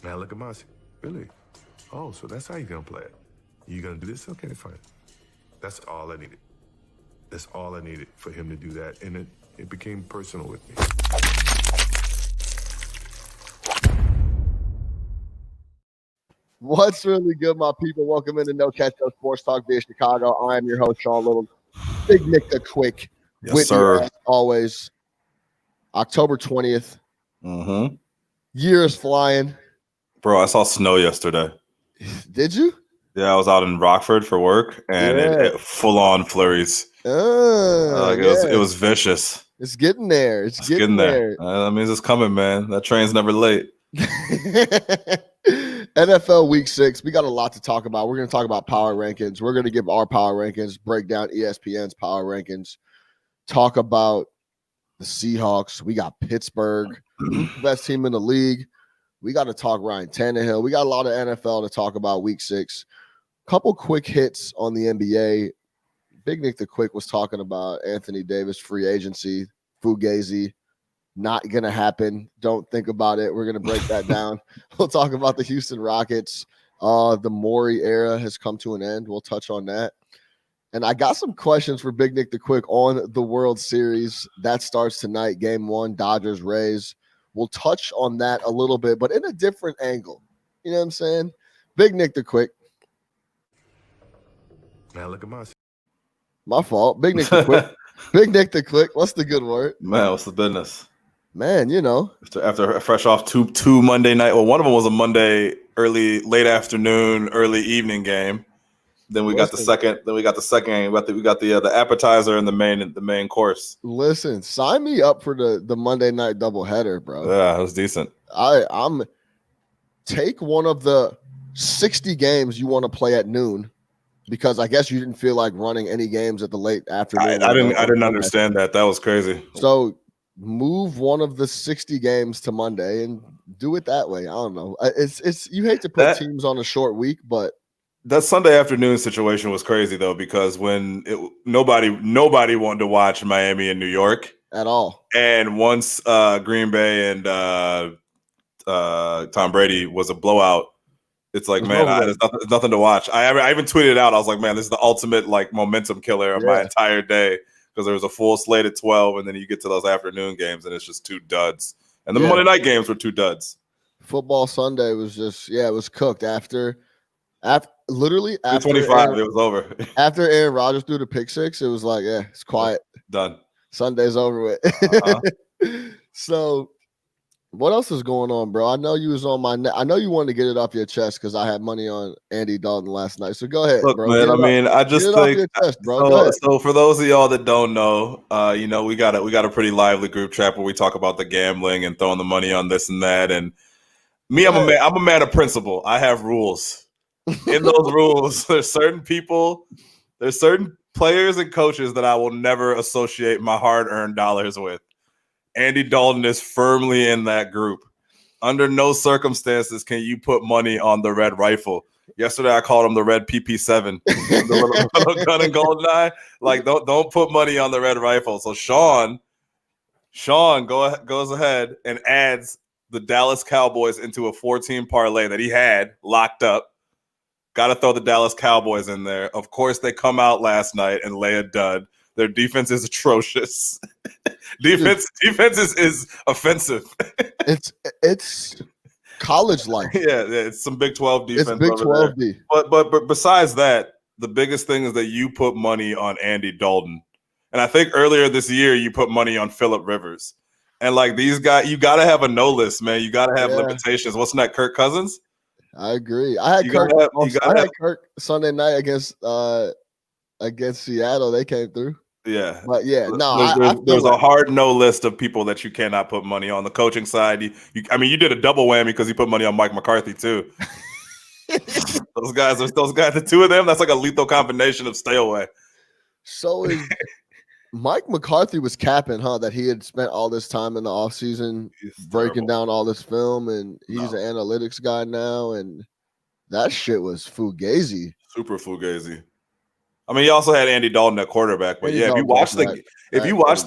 Now look at Mossy. Really? Oh, so that's how you're gonna play it. You gonna do this? Okay, fine. That's all I needed. That's all I needed for him to do that. And it became personal with me. What's really good, my people? Welcome into No Catch Up Sports Talk via Chicago. I am your host, Sean Little. Big Nick the Quick. Yes, with sir. me as always. October 20th. Mm-hmm. Year is flying. Bro, I saw snow yesterday. Did you? Yeah, I was out in Rockford for work, and it full on flurries. It was vicious. It's getting there. It's getting there. That means it's coming, man. That train's never late. NFL Week 6. We got a lot to talk about. We're going to talk about power rankings. We're going to give our power rankings, break down ESPN's power rankings, talk about the Seahawks. We got Pittsburgh, who's the best team in the league. We got to talk Ryan Tannehill. We got a lot of NFL to talk about Week 6. Couple quick hits on the NBA. Big Nick the Quick was talking about Anthony Davis free agency, Fugazi. Not going to happen. Don't think about it. We're going to break that down. We'll talk about the Houston Rockets. The Morey era has come to an end. We'll touch on that. And I got some questions for Big Nick the Quick on the World Series. That starts tonight, Game 1, Dodgers-Rays. We'll touch on that a little bit, but in a different angle. You know what I'm saying? Big Nick the Quick. Now look at Mossy. My fault. Big Nick the Quick. Big Nick the Quick. What's the good word? Man, what's the business? Man, you know. After fresh off two Monday night. Well, one of them was a Monday late afternoon, early evening game. Then we got the second. Then we got the second game. We got the appetizer and the main course. Listen, sign me up for the Monday night doubleheader, bro. Yeah, it was decent. I'm take one of the 60 games you want to play at noon, because I guess you didn't feel like running any games at the late afternoon. I didn't understand that. That was crazy. So move one of the 60 games to Monday and do it that way. I don't know. It's you hate to put teams on a short week, but that Sunday afternoon situation was crazy though, because when nobody wanted to watch Miami and New York at all. And once Green Bay and Tom Brady was a blowout, it's like, man, there's nothing to watch. I even tweeted out, I was like, man, this is the ultimate like momentum killer of my entire day, because there was a full slate at 12, and then you get to those afternoon games, and it's just two duds. And the Monday night games were two duds. Football Sunday was just, it was cooked after literally after 25, it was over. After Aaron Rodgers threw the pick six, it was like, it's quiet. Done. Sunday's over with. So what else is going on, bro? I know you was on my I know you wanted to get it off your chest because I had money on Andy Dalton last night. So go ahead, bro. Man, I just think chest, bro. So for those of y'all that don't know, we got a pretty lively group chat where we talk about the gambling and throwing the money on this and that. And me, I'm a man of principle. I have rules. In those rules, there's certain players and coaches that I will never associate my hard-earned dollars with. Andy Dalton is firmly in that group. Under no circumstances can you put money on the red rifle. Yesterday, I called him the red PP7, the little gun and golden eye. Like, don't put money on the red rifle. So Sean goes ahead and adds the Dallas Cowboys into a 14 parlay that he had locked up. Got to throw the Dallas Cowboys in there. Of course, they come out last night and lay a dud. Their defense is atrocious. Defense is offensive. It's college life. Yeah, it's some Big 12 defense. It's Big 12D. But besides that, the biggest thing is that you put money on Andy Dalton. And I think earlier this year you put money on Phillip Rivers. And like these guys, you got to have a no list, man. You got to have limitations. What's that, Kirk Cousins? I agree. I had Kirk Sunday night against Seattle. They came through. Yeah. But there's a hard no list of people that you cannot put money on. The coaching side, you did a double whammy because you put money on Mike McCarthy too. those guys, the two of them, that's like a lethal combination of stay away. So Mike McCarthy was capping, that he had spent all this time in the offseason breaking down all this film, and he's an analytics guy now, and that shit was fugazi. Super fugazi. I mean, he also had Andy Dalton at quarterback, but Andy if you Dalton watch also the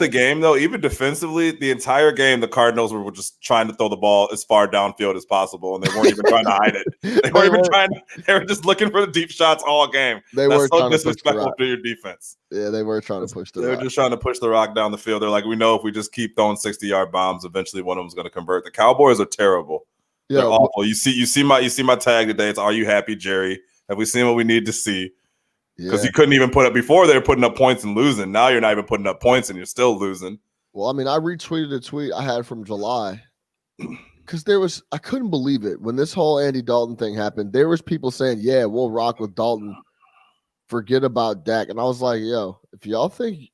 had- game though, even defensively, the entire game, the Cardinals were just trying to throw the ball as far downfield as possible, and they weren't even trying to hide it. They weren't even trying. They were just looking for the deep shots all game. They That's were so trying to push the disrespectful rock. to your defense. Yeah, they were trying to push the rock. They're just trying to push the rock down the field. They're like, we know if we just keep throwing 60-yard bombs, eventually one of them's going to convert. The Cowboys are terrible. Yeah, They're awful. You see my tag today. It's "Are you happy, Jerry? Have we seen what we need to see?" Because you couldn't even put up before. They were putting up points and losing. Now you're not even putting up points and you're still losing. Well, I mean, I retweeted a tweet I had from July because I couldn't believe it when this whole Andy Dalton thing happened. There was people saying, "Yeah, we'll rock with Dalton. Forget about Dak." And I was like, "Yo, if y'all think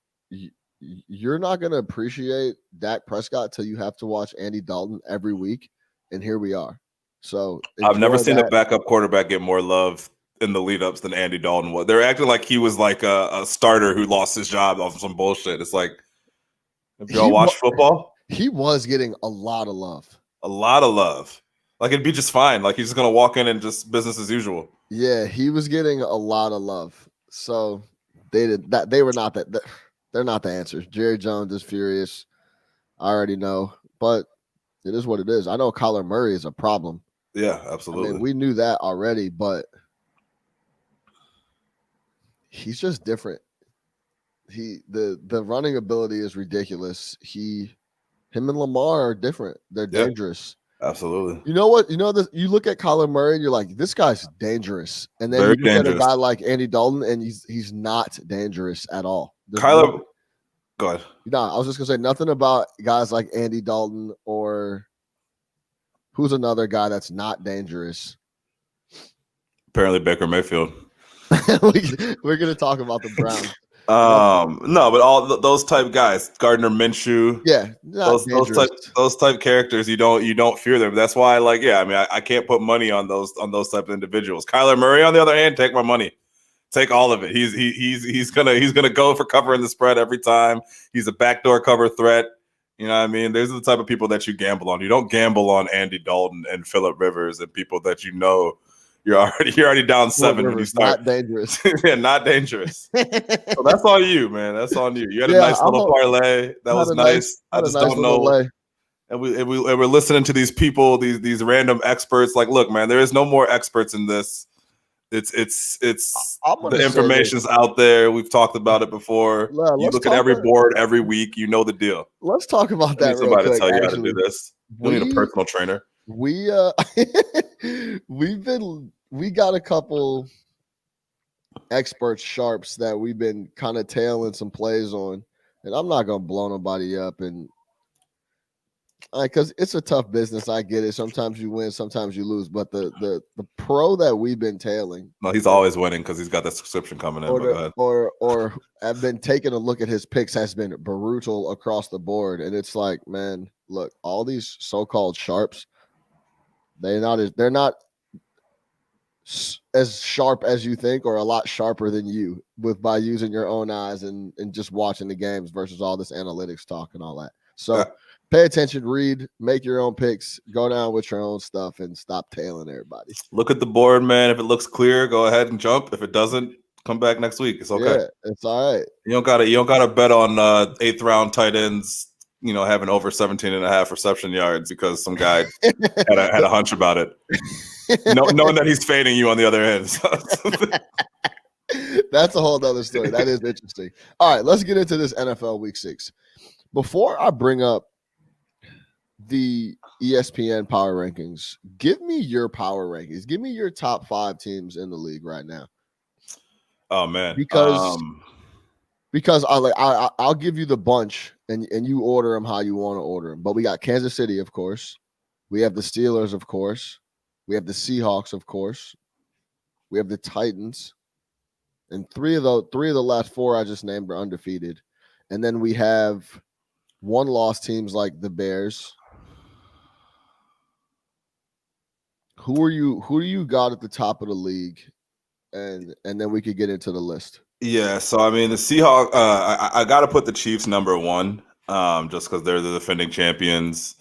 you're not gonna appreciate Dak Prescott till you have to watch Andy Dalton every week," and here we are. So I've never seen a backup quarterback get more love in the lead ups than Andy Dalton was. They're acting like he was like a starter who lost his job off of some bullshit. It's like, if y'all watch football, he was getting a lot of love. A lot of love. Like, it'd be just fine. Like, he's just gonna walk in and just business as usual. Yeah, he was getting a lot of love. So they did that. They were not that. They're not the answers. Jerry Jones is furious. I already know, but it is what it is. I know Kyler Murray is a problem. Yeah, absolutely. I mean, we knew that already, but he's just different. The running ability is ridiculous. Him and Lamar are different. They're dangerous. Absolutely. You know what? You look at Kyler Murray and you're like, this guy's dangerous. And then you look at a guy like Andy Dalton and he's not dangerous at all. Go ahead. No, I was just gonna say nothing about guys like Andy Dalton or who's another guy that's not dangerous. Apparently Baker Mayfield. We're gonna talk about the Browns. No, but all those type guys, Gardner Minshew, those type characters, you don't fear them. That's why, I can't put money on those type of individuals. Kyler Murray, on the other hand, take my money, take all of it. He's gonna go for covering the spread every time. He's a backdoor cover threat. You know what I mean? Those are the type of people that you gamble on. You don't gamble on Andy Dalton and Phillip Rivers and people that you know. You're already down 7 when you start. Not dangerous. Yeah, not dangerous. So that's on you, man. That's on you. You had a nice little parlay. That was nice. I just don't know. Lay. And we're listening to these people, these random experts. Like, look, man, there is no more experts in this. It's the information's out there. We've talked about it before. You look at every board every week. You know the deal. Let's talk about that. Somebody to tell you how to do this. You need a personal trainer. We got a couple experts sharps that we've been kind of tailing some plays on, and I'm not gonna blow nobody up, and because it's a tough business. I get it. Sometimes you win, sometimes you lose, but the pro that we've been tailing. No, he's always winning because he's got that subscription coming in. Or have been taking a look at his picks has been brutal across the board, and it's like, man, look, all these so-called sharps. They're not as sharp as you think, or a lot sharper than you by using your own eyes and just watching the games versus all this analytics talk and all that. So pay attention, read, make your own picks, go down with your own stuff, and stop tailing everybody. Look at the board, man. If it looks clear, go ahead and jump. If it doesn't, come back next week. It's okay. Yeah, it's all right. You don't gotta bet on 8th round tight ends. Having over 17.5 reception yards because some guy had a hunch about it. Knowing that he's fading you on the other end. That's a whole other story. That is interesting. All right, let's get into this NFL Week 6. Before I bring up the ESPN power rankings, give me your power rankings. Give me your top 5 teams in the league right now. Oh, man. Because I'll give you the bunch and you order them how you want to order them. But we got Kansas City, of course. We have the Steelers, of course. We have the Seahawks, of course. We have the Titans. And three of the last 4 I just named are undefeated. And then we have one-loss teams like the Bears. Who do you got at the top of the league? And then we could get into the list. Yeah, so I mean the Seahawks. I got to put the Chiefs number 1, just because they're the defending champions.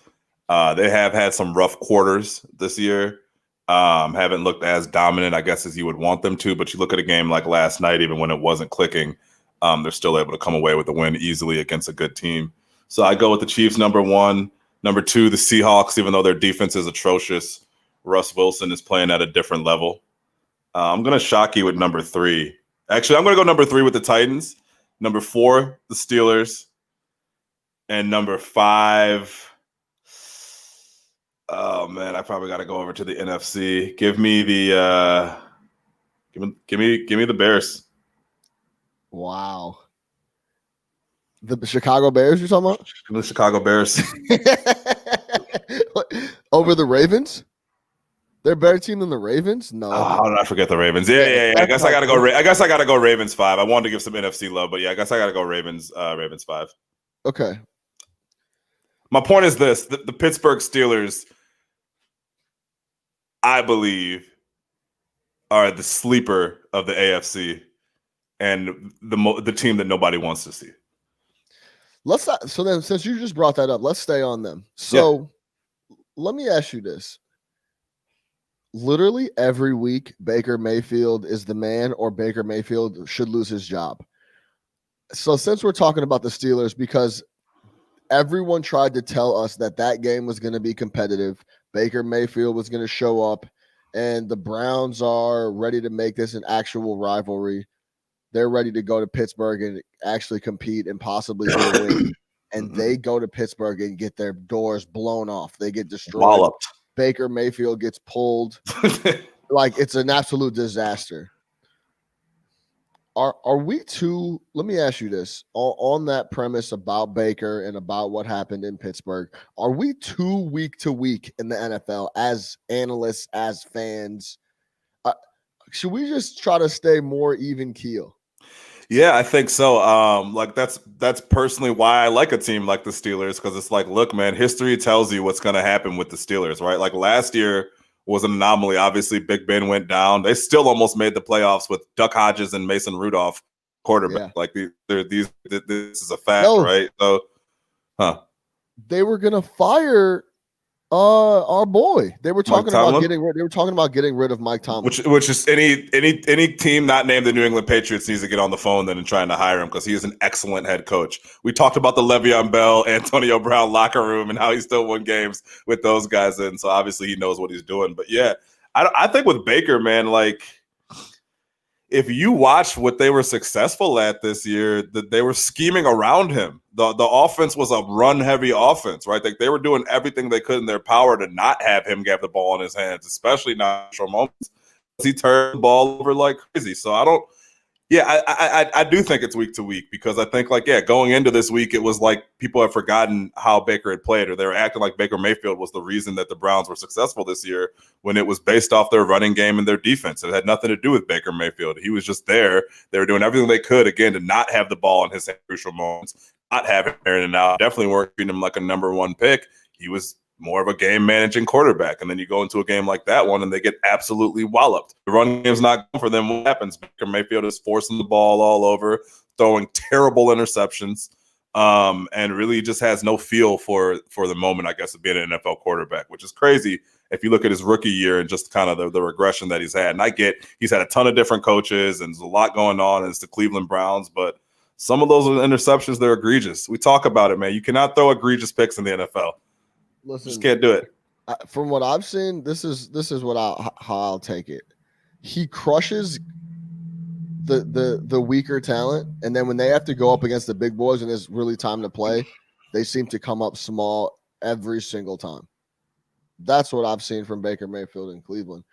They have had some rough quarters this year. Haven't looked as dominant, I guess, as you would want them to. But you look at a game like last night, even when it wasn't clicking, they're still able to come away with a win easily against a good team. So I go with the Chiefs, number 1. Number 2, the Seahawks, even though their defense is atrocious. Russ Wilson is playing at a different level. I'm going to shock you with number 3. Actually, I'm going to go number 3 with the Titans. Number 4, the Steelers. And number 5... Oh man, I probably got to go over to the NFC. Give me the give me the Bears. Wow. The Chicago Bears you're talking about? Give me the Chicago Bears. Over the Ravens? They're a better team than the Ravens? No. Oh, how did I forget the Ravens? Yeah. I guess I got to go. I guess I got to go Ravens 5. I wanted to give some NFC love, but yeah, I guess I got to go Ravens. Ravens 5. Okay. My point is this: the Pittsburgh Steelers, I believe, are the sleeper of the AFC and the team that nobody wants to see. So then, since you just brought that up, let's stay on them. So Let me ask you this. Literally every week, Baker Mayfield is the man or Baker Mayfield should lose his job. So since we're talking about the Steelers, because everyone tried to tell us that game was going to be competitive, Baker Mayfield was going to show up, and the Browns are ready to make this an actual rivalry. They're ready to go to Pittsburgh and actually compete and possibly get a win. And they go to Pittsburgh and get their doors blown off. They get destroyed. Walloped. Baker Mayfield gets pulled. Like, it's an absolute disaster. Are we too, let me ask you this, on that premise about Baker and about what happened in Pittsburgh, are we too week to week in the NFL as analysts, as fans? Should we just try to stay more even keel? Yeah, I think so. Like that's personally why I like a team like the Steelers, because it's like, look, man, history tells you what's going to happen with the Steelers, right? Like last year was an anomaly. Obviously, Big Ben went down. They still almost made the playoffs with Duck Hodges and Mason Rudolph quarterback. Yeah. Like this is a fact, right? So, they were going to fire our boy. They were talking about getting rid of Mike Tomlin. Which is any team not named the New England Patriots needs to get on the phone then and trying to hire him, because he is an excellent head coach. We talked about the Le'Veon Bell, Antonio Brown locker room and how he still won games with those guys in. So obviously he knows what he's doing. But yeah, I think with Baker, man, like if you watch what they were successful at this year, that they were scheming around him. The offense was a run-heavy offense, right? Like they were doing everything they could in their power to not have him get the ball in his hands, especially not for moments. He turned the ball over like crazy. So I do think it's week to week, because I think going into this week, it was like people have forgotten how Baker had played, or they were acting like Baker Mayfield was the reason that the Browns were successful this year, when it was based off their running game and their defense. It had nothing to do with Baker Mayfield. He was just there. They were doing everything they could, again, to not have the ball in his crucial moments, not have him in and out. Definitely weren't treating him like a number one pick. He was more of a game managing quarterback. And then you go into a game like that one and they get absolutely walloped. The run game's not going for them. What happens? Baker Mayfield is forcing the ball all over, throwing terrible interceptions, and really just has no feel for the moment, I guess, of being an NFL quarterback, which is crazy if you look at his rookie year and just kind of the regression that he's had. And I get he's had a ton of different coaches and there's a lot going on, and it's the Cleveland Browns, but some of those interceptions, they're egregious. We talk about it, man. You cannot throw egregious picks in the NFL. Listen, just can't do it. From what I've seen, this is what how I'll take it. He crushes the weaker talent, and then when they have to go up against the big boys and it's really time to play, they seem to come up small every single time. That's what I've seen from Baker Mayfield in Cleveland.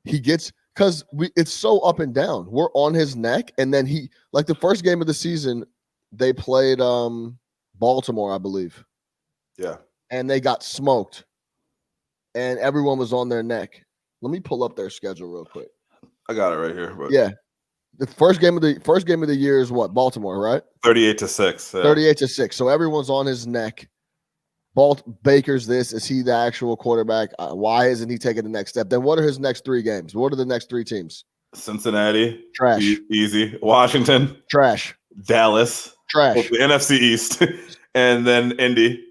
He gets, because it's so up and down. We're on his neck, and then he, like the first game of the season, they played Baltimore, I believe. Yeah. And they got smoked, and everyone was on their neck. Let me pull up their schedule real quick. I got it right here. But yeah, the first game of the year is what? Baltimore, right? 38-6. Yeah. 38-6. So everyone's on his neck. Baker's this. Is he the actual quarterback? Why isn't he taking the next step? Then what are his next 3 games? What are the next 3 teams? Cincinnati, trash. Easy. Washington, trash. Dallas, trash. The NFC East, and then Indy.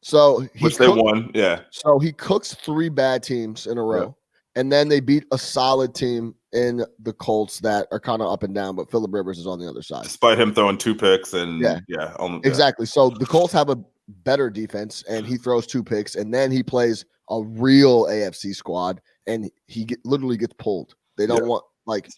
So which they won, yeah. So he cooks 3 bad teams in a row, And then they beat a solid team in the Colts that are kind of up and down, but Phillip Rivers is on the other side. Despite him throwing 2 picks and exactly. So the Colts have a better defense, and he throws 2 picks, and then he plays a real AFC squad, and he literally gets pulled. They don't want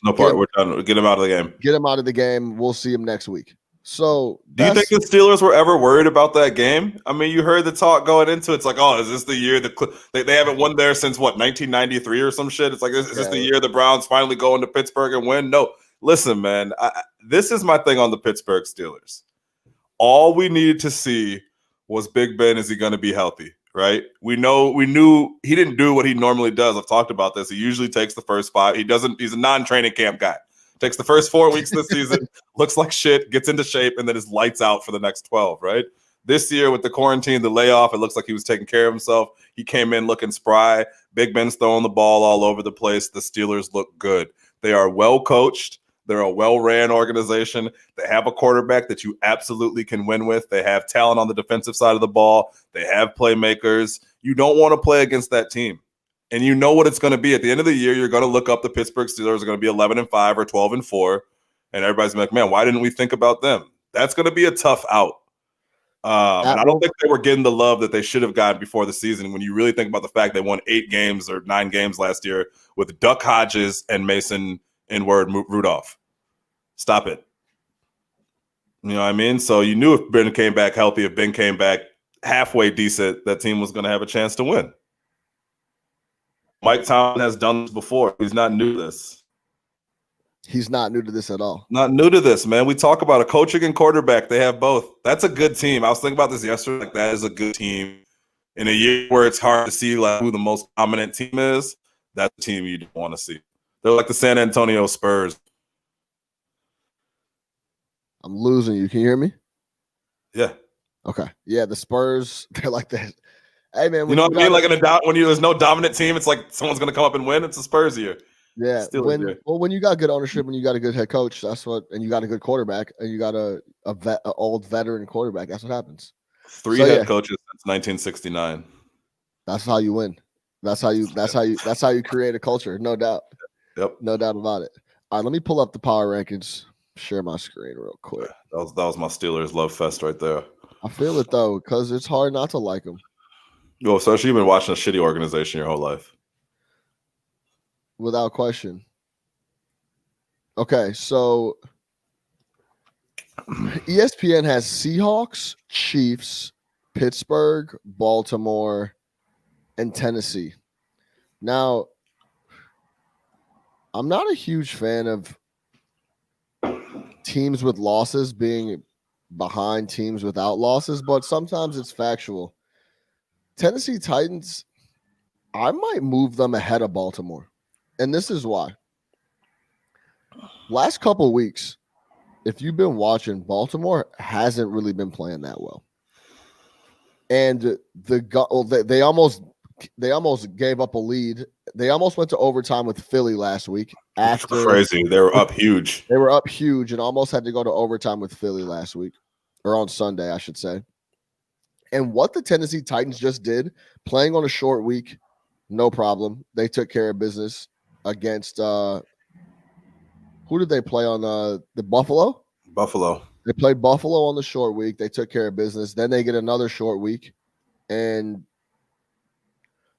no part. We're done. Get him out of the game. Get him out of the game. We'll see him next week. So, do you think the Steelers were ever worried about that game? I mean, you heard the talk going into it. It's like, oh, is this the year they haven't won there since what, 1993 or some shit? It's like, is this the year the Browns finally go into Pittsburgh and win? No, listen, man. This is my thing on the Pittsburgh Steelers. All we needed to see was Big Ben. Is he going to be healthy? Right? We knew he didn't do what he normally does. I've talked about this. He usually takes the first 5. He's a non-training camp guy. Takes the first 4 weeks of the season, looks like shit, gets into shape, and then is lights out for the next 12, right? This year with the quarantine, the layoff, it looks like he was taking care of himself. He came in looking spry. Big Ben's throwing the ball all over the place. The Steelers look good. They are well coached. They're a well-ran organization. They have a quarterback that you absolutely can win with. They have talent on the defensive side of the ball. They have playmakers. You don't want to play against that team. And you know what it's going to be. At the end of the year, you're going to look up the Pittsburgh Steelers are going to be 11-5 or 12-4. And everybody's like, man, why didn't we think about them? That's going to be a tough out. And I don't think they were getting the love that they should have gotten before the season when you really think about the fact they won 8 games or 9 games last year with Duck Hodges and Mason Rudolph. Stop it. You know what I mean? So you knew if Ben came back healthy, if Ben came back halfway decent, that team was going to have a chance to win. Mike Tomlin has done this before. He's not new to this. He's not new to this at all. Not new to this, man. We talk about a coaching and quarterback. They have both. That's a good team. I was thinking about this yesterday. Like, that is a good team. In a year where it's hard to see like who the most dominant team is, that's the team you don't want to see. They're like the San Antonio Spurs. I'm losing you. Can you hear me? Yeah. Okay. Yeah, the Spurs, they're like that. Hey, man. You know what I mean? Like when there's no dominant team, it's like someone's going to come up and win. It's a Spurs year. Yeah. When you got good ownership, when you got a good head coach, and you got a good quarterback, and you got an old veteran quarterback, that's what happens. 3 head coaches since 1969. That's how you win. That's how you create a culture. No doubt. Yep. No doubt about it. All right, let me pull up the power rankings. Share my screen real quick. That was my Steelers love fest right there. I feel it though, because it's hard not to like them. Oh, so you've been watching a shitty organization your whole life. Without question. Okay, so ESPN has Seahawks, Chiefs, Pittsburgh, Baltimore, and Tennessee. Now, I'm not a huge fan of teams with losses being behind teams without losses, but sometimes it's factual. Tennessee Titans, I might move them ahead of Baltimore. And this is why. Last couple weeks, if you've been watching, Baltimore hasn't really been playing that well. And they almost gave up a lead. They almost went to overtime with Philly last week. After crazy. They were up huge. They were up huge and almost had to go to overtime with Philly last week, or on Sunday, I should say. And what the Tennessee Titans just did, playing on a short week, no problem. They took care of business against who did they play on the Buffalo? Buffalo. They played Buffalo on the short week. They took care of business. Then they get another short week. And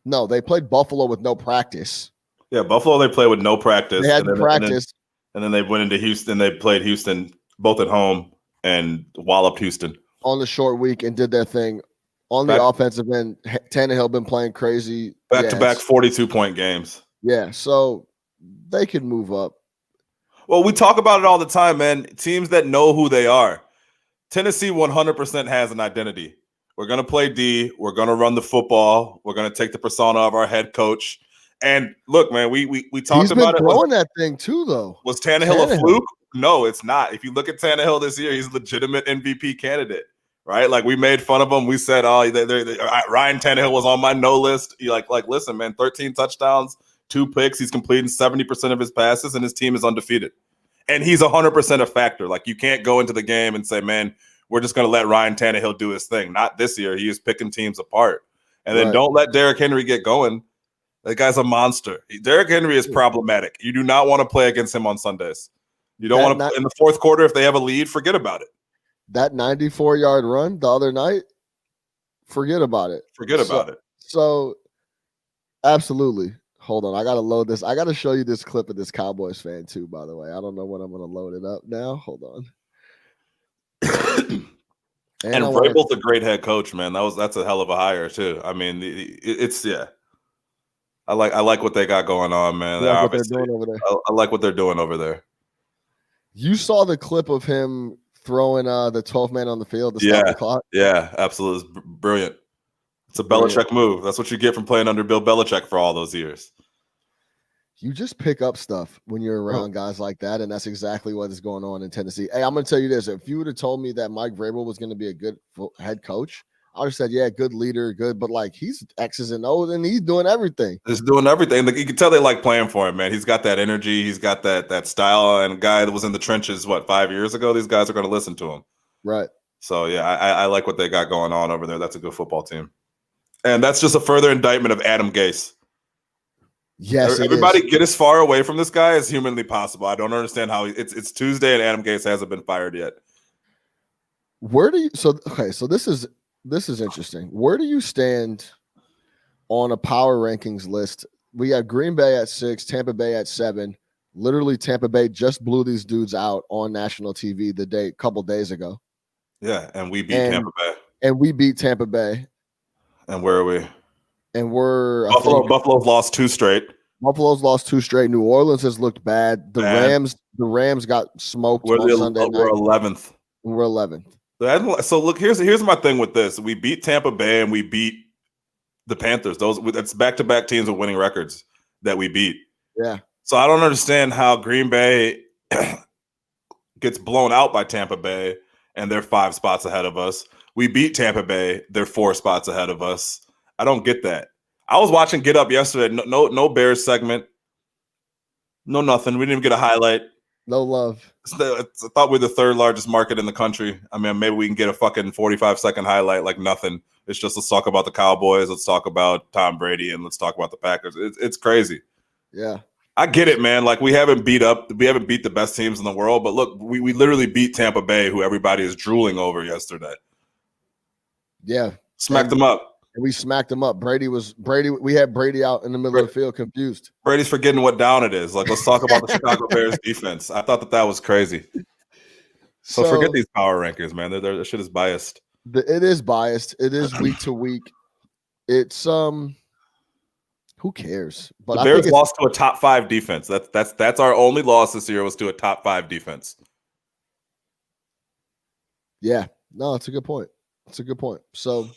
no, they played Buffalo with no practice. Yeah, Buffalo they played with no practice. They had practice. And then they went into Houston. They played Houston both at home and walloped Houston. On the short week and did their thing. On the offensive end, Tannehill been playing crazy. Back-to-back 42-point games. Yeah, so they could move up. Well, we talk about it all the time, man. Teams that know who they are. Tennessee 100% has an identity. We're going to play D. We're going to run the football. We're going to take the persona of our head coach. And look, man, we talked about it. He's been throwing that thing too, though. Was Tannehill a fluke? No, it's not. If you look at Tannehill this year, he's a legitimate MVP candidate, right? Like, we made fun of him. We said, oh, Ryan Tannehill was on my no list. Like, listen, man, 13 touchdowns, 2 picks. He's completing 70% of his passes, and his team is undefeated. And he's 100% a factor. Like, you can't go into the game and say, man, we're just going to let Ryan Tannehill do his thing. Not this year. He is picking teams apart. And then don't let Derrick Henry get going. That guy's a monster. Derrick Henry is problematic. You do not want to play against him on Sundays. You don't want to in the fourth quarter if they have a lead. Forget about it. That 94-yard run the other night. Forget about it. Forget about it. So, absolutely. Hold on. I got to load this. I got to show you this clip of this Cowboys fan, too, by the way. I don't know when I'm going to load it up now. Hold on. and Vrabel's a great head coach, man. That's a hell of a hire, too. I mean, it's I like what they got going on, man. I like what they're doing over there. I like what they're doing over there. You saw the clip of him throwing the 12th man on the field to stop the clock? Yeah, absolutely. It's brilliant. It's a Belichick move. That's what you get from playing under Bill Belichick for all those years. You just pick up stuff when you're around guys like that, and that's exactly what is going on in Tennessee. Hey, I'm going to tell you this. If you would have told me that Mike Vrabel was going to be a good head coach, I would have said, yeah, good leader, good. But, like, he's X's and O's, and he's doing everything. He's doing everything. You can tell they like playing for him, man. He's got that energy. He's got that style. And a guy that was in the trenches, 5 years ago, these guys are going to listen to him. Right. So, yeah, I like what they got going on over there. That's a good football team. And that's just a further indictment of Adam Gase. Yes, everybody get as far away from this guy as humanly possible. I don't understand how it's Tuesday and Adam Gase hasn't been fired yet. So this is interesting. Where do you stand on a power rankings list? We have Green Bay at 6, Tampa Bay at 7. Literally, Tampa Bay just blew these dudes out on national TV a couple days ago. Yeah, and we beat Tampa Bay. And we beat Tampa Bay. And where are we? And we're Buffalo's lost 2 straight. Buffalo's lost 2 straight. New Orleans has looked bad. The Rams got smoked on Sunday night. We're 11th. We're 11th. So look, here's my thing with this. We beat Tampa Bay and we beat the Panthers. That's back-to-back teams with winning records that we beat. Yeah. So I don't understand how Green Bay gets blown out by Tampa Bay and they're 5 spots ahead of us. We beat Tampa Bay. They're 4 spots ahead of us. I don't get that. I was watching Get Up yesterday. No Bears segment. No nothing. We didn't even get a highlight. No love. I thought we're the 3rd largest market in the country. I mean, maybe we can get a fucking 45-second highlight like nothing. It's just let's talk about the Cowboys. Let's talk about Tom Brady and let's talk about the Packers. It's crazy. Yeah. I get it, man. Like we haven't beat the best teams in the world, but look, we literally beat Tampa Bay, who everybody is drooling over yesterday. Yeah. Smacked them up. And we smacked him up. We had Brady out in the middle of the field confused. Brady's forgetting what down it is. Like, let's talk about the Chicago Bears defense. I thought that was crazy. So forget these power rankings, man. Their shit is biased. It is biased. It is week to week. It's who cares? But the Bears lost to a top 5 defense. That's our only loss this year was to a top 5 defense. Yeah. No, it's a good point. So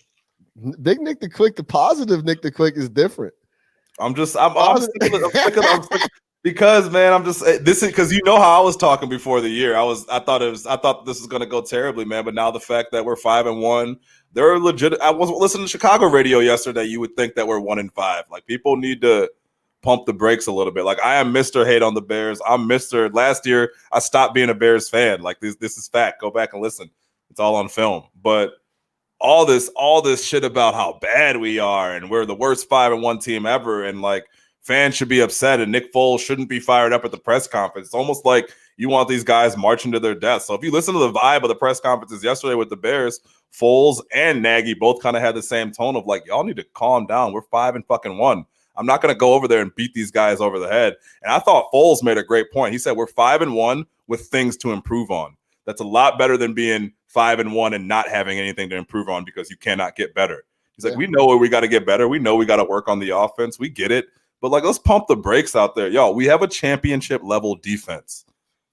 Big Nick the Quick, the positive Nick the Quick is different. I'm sick because man, I'm just this is because you know how I was talking before the year. I thought this was gonna go terribly, man. But now the fact that we're 5-1, they're legit. I was listening to Chicago radio yesterday. You would think that we're 1-5. Like people need to pump the brakes a little bit. Like I am Mr. Hate on the Bears. I'm Mr. Last year I stopped being a Bears fan. Like this is fact. Go back and listen. It's all on film. But all this shit about how bad we are and we're the worst 5-1 team ever, and like fans should be upset and Nick Foles shouldn't be fired up at the press conference. It's almost like you want these guys marching to their death. So if you listen to the vibe of the press conferences yesterday with the Bears, Foles and Nagy both kind of had the same tone of like, y'all need to calm down. We're 5-1. I'm not going to go over there and beat these guys over the head. And I thought Foles made a great point. He said we're 5-1 with things to improve on. That's a lot better than being 5-1 and not having anything to improve on because you cannot get better. He's like, we know where we got to get better. We know we got to work on the offense. We get it. But like, let's pump the brakes out there. Yo, we have a championship level defense.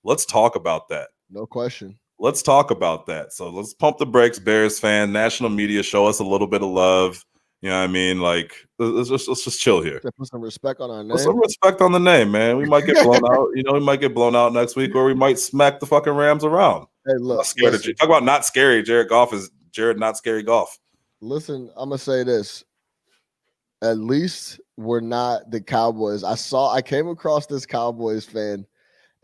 Let's talk about that. No question. Let's talk about that. So let's pump the brakes, Bears fan, national media, show us a little bit of love. You know what I mean? Like, let's just chill here. Put some respect on our name. Put some respect on the name, man. We might get blown out. You know, we might get blown out next week, or we might smack the fucking Rams around. Hey, look. Talk about not scary. Jared not scary Goff. Listen, I'm gonna say this. At least we're not the Cowboys. I came across this Cowboys fan,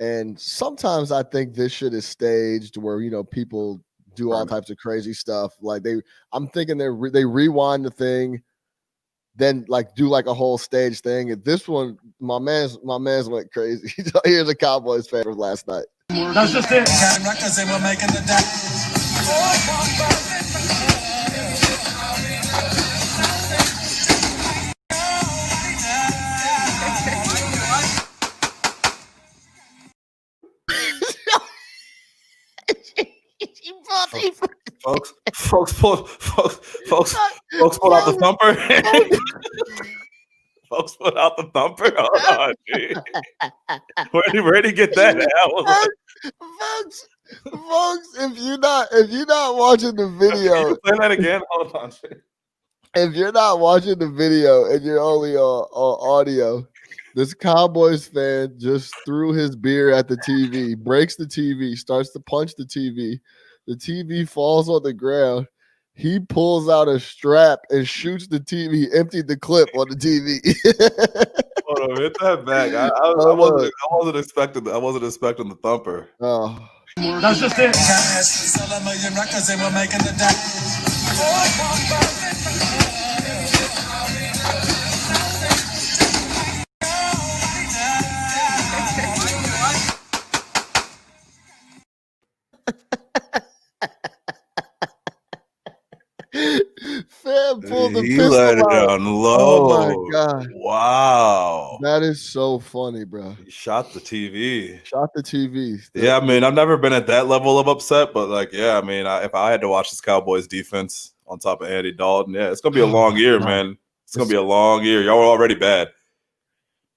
and sometimes I think this shit is staged where, you know, people do all types of crazy stuff. Like I'm thinking they rewind the thing, then like do like a whole stage thing. And this one, my man's went crazy. Here's a Cowboys fan from last night. That's just it. Records they were making the day. Folks pull out the thumper. Folks put out the thumper. Hold on, G. Where'd he get that? Folks, if you're not watching the video, can you play that again? Hold on, G. If you're not watching the video and you're only on audio, this Cowboys fan just threw his beer at the TV, breaks the TV, starts to punch the TV. The TV falls on the ground. He pulls out a strap and shoots the TV, emptied the clip on the TV. Hold on, hit that back. I wasn't expecting the thumper. Oh. That's just it. Sell a million records and we're making the day. Fam pulled the He pistol let it out. down low. Oh my God. Wow. That is so funny, bro. He shot the TV. Shot the TV. Yeah, I mean, I've never been at that level of upset, but like, yeah, I mean, if I had to watch this Cowboys defense on top of Andy Dalton, yeah, it's gonna be a long year, man. It's gonna be a long year. Y'all were already bad.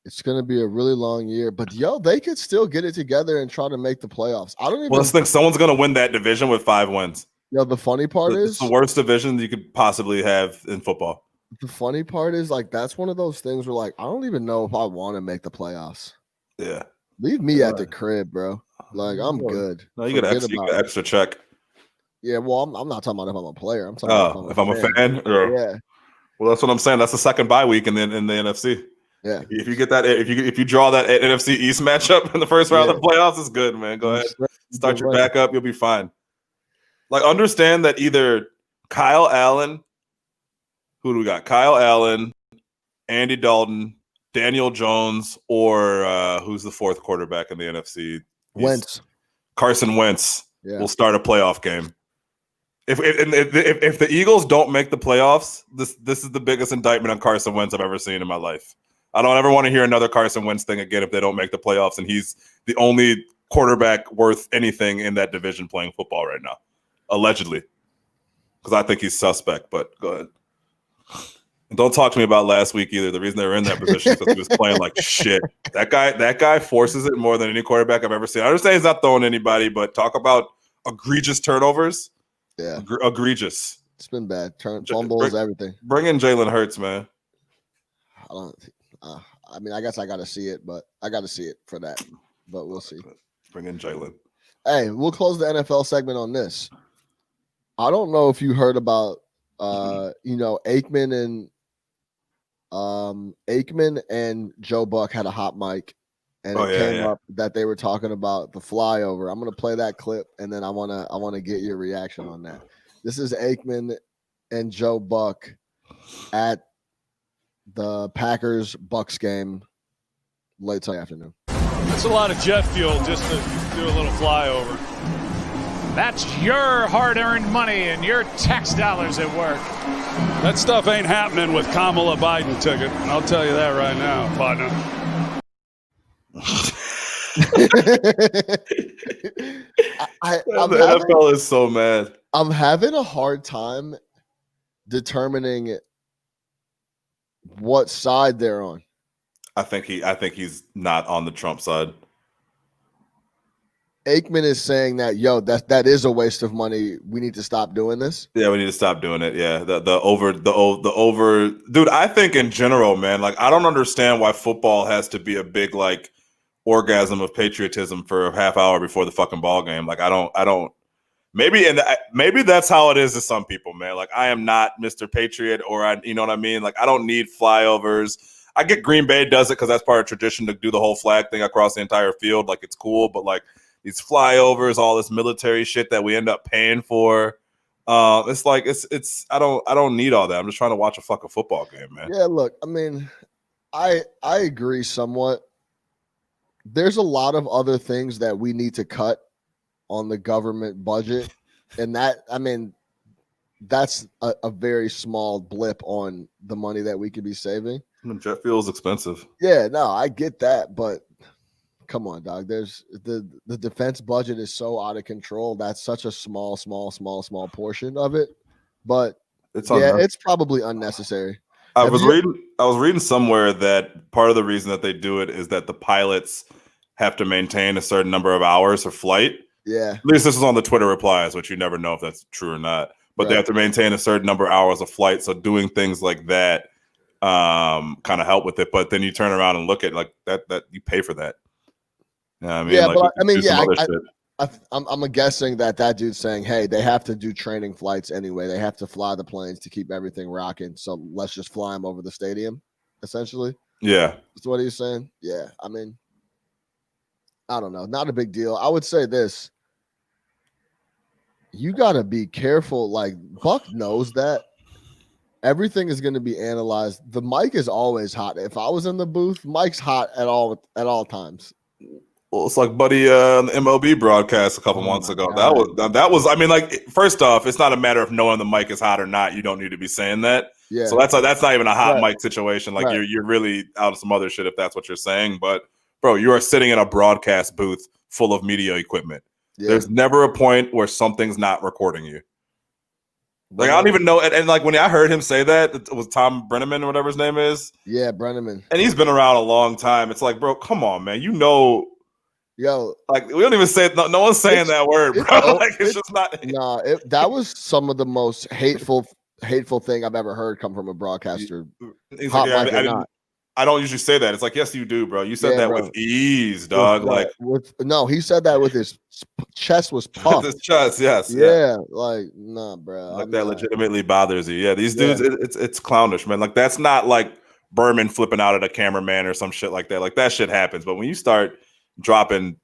It's gonna be a really long year, but they could still get it together and try to make the playoffs. I don't even. Well, let's think someone's gonna win that division with 5 wins. The funny part is it's the worst division you could possibly have in football. The funny part is like that's one of those things where like I don't even know if I want to make the playoffs. Yeah, leave me at the crib, bro. Like I'm good. No, you get an extra check. Yeah, well, I'm not talking about if I'm a player. I'm talking about if I'm a fan. Yeah. Well, that's what I'm saying. That's the second bye week in the NFC. Yeah. If you get that, if you draw that NFC East matchup in the first round of the playoffs, it's good, man. Go ahead, start your backup. You'll be fine. Like, understand that either Kyle Allen, who do we got? Kyle Allen, Andy Dalton, Daniel Jones, or who's the fourth quarterback in the NFC? Wentz. Carson Wentz will start a playoff game. If the Eagles don't make the playoffs, this is the biggest indictment on Carson Wentz I've ever seen in my life. I don't ever want to hear another Carson Wentz thing again if they don't make the playoffs, and he's the only quarterback worth anything in that division playing football right now. Allegedly, because I think he's suspect, but go ahead. And don't talk to me about last week either. The reason they were in that position is because he was playing like shit. That guy forces it more than any quarterback I've ever seen. I understand he's not throwing anybody, but talk about egregious turnovers. Yeah, egregious. It's been bad. Fumbles, everything. Bring in Jalen Hurts, man. I mean, I guess I got to see it, but I got to see it for that. But we'll see. Bring in Jalen. Hey, we'll close the NFL segment on this. I don't know if you heard about, Aikman and Joe Buck had a hot mic, and it came up that they were talking about the flyover. I'm gonna play that clip, and then I wanna get your reaction on that. This is Aikman and Joe Buck at the Packers Bucks game late Sunday afternoon. That's a lot of jet fuel just to do a little flyover. That's your hard-earned money and your tax dollars at work. That stuff ain't happening with Kamala Biden ticket. I'll tell you that right now, partner. The NFL is so mad. I'm having a hard time determining what side they're on. I think he's not on the Trump side. Aikman is saying that that is a waste of money. We need to stop doing this. Yeah, we need to stop doing it. Yeah, the over, dude. I think in general, man, like I don't understand why football has to be a big like orgasm of patriotism for a half hour before the fucking ball game. Like I don't. Maybe that's how it is to some people, man. Like I am not Mr. Patriot, or you know what I mean. Like I don't need flyovers. I get Green Bay does it because that's part of tradition to do the whole flag thing across the entire field. Like it's cool, but like these flyovers, all this military shit that we end up paying for. It's like it's I don't need all that. I'm just trying to watch a fucking football game, man. Yeah, look, I mean, I agree somewhat. There's a lot of other things that we need to cut on the government budget, and that, I mean, that's a very small blip on the money that we could be saving. Jet fuel is expensive. Yeah, no, I get that, but come on, dog. There's the defense budget is so out of control. That's such a small portion of it. But it's probably unnecessary. I was reading somewhere that part of the reason that they do it is that the pilots have to maintain a certain number of hours of flight. Yeah. At least this is on the Twitter replies, which you never know if that's true or not. But they have to maintain a certain number of hours of flight. So doing things like that kind of help with it. But then you turn around and look at like that you pay for that. I mean, I'm guessing that dude's saying, hey, they have to do training flights anyway. They have to fly the planes to keep everything rocking. So let's just fly them over the stadium, essentially. Yeah. That's what he's saying. Yeah. I mean, I don't know. Not a big deal. I would say this. You got to be careful. Like, Buck knows that everything is going to be analyzed. The mic is always hot. If I was in the booth, mic's hot at all times. Well, it's like Buddy on the MLB broadcast a couple months ago. That was. I mean, like, first off, it's not a matter of knowing the mic is hot or not. You don't need to be saying that. Yeah. So that's not even a hot mic situation. Like you're really out of some other shit if that's what you're saying. But bro, you are sitting in a broadcast booth full of media equipment. Yeah. There's never a point where something's not recording you. Like, I don't even know. And like when I heard him say that, it was Tom Brenneman or whatever his name is. Yeah, Brenneman. And he's been around a long time. It's like, bro, come on, man. You know, like we don't even say no one's saying that word, bro. Like it's just not. Nah, that was some of the most hateful thing I've ever heard come from a broadcaster. I don't usually say that. It's like, yes, you do, bro. You said that with ease, dog. No, he said that with his chest was puffed. With his chest, yes. Yeah, like, nah, bro. Like that legitimately bothers you. Yeah, these dudes, it's clownish, man. Like that's not like Berman flipping out at a cameraman or some shit like that. Like that shit happens. But when you start dropping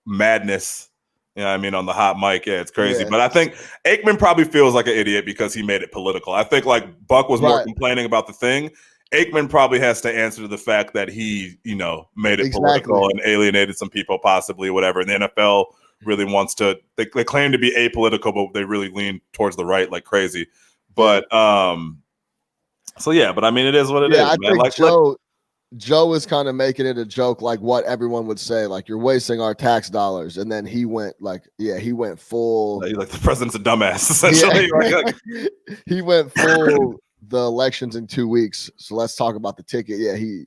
madness, you know what I mean, on the hot mic, it's crazy. But I think Aikman probably feels like an idiot because he made it political. I think like Buck was more complaining about the thing. Aikman probably has to answer to the fact that he, made it political and alienated some people, possibly, whatever. And the NFL really wants to. They claim to be apolitical, but they really lean towards the right like crazy. But so yeah. But I mean, it is what it is. I man. think Joe is kind of making it a joke, like what everyone would say, like you're wasting our tax dollars. And then he went he went full. He's like the president's a dumbass, essentially. Yeah. He went full. The elections in 2 weeks, so let's talk about the ticket. Yeah, he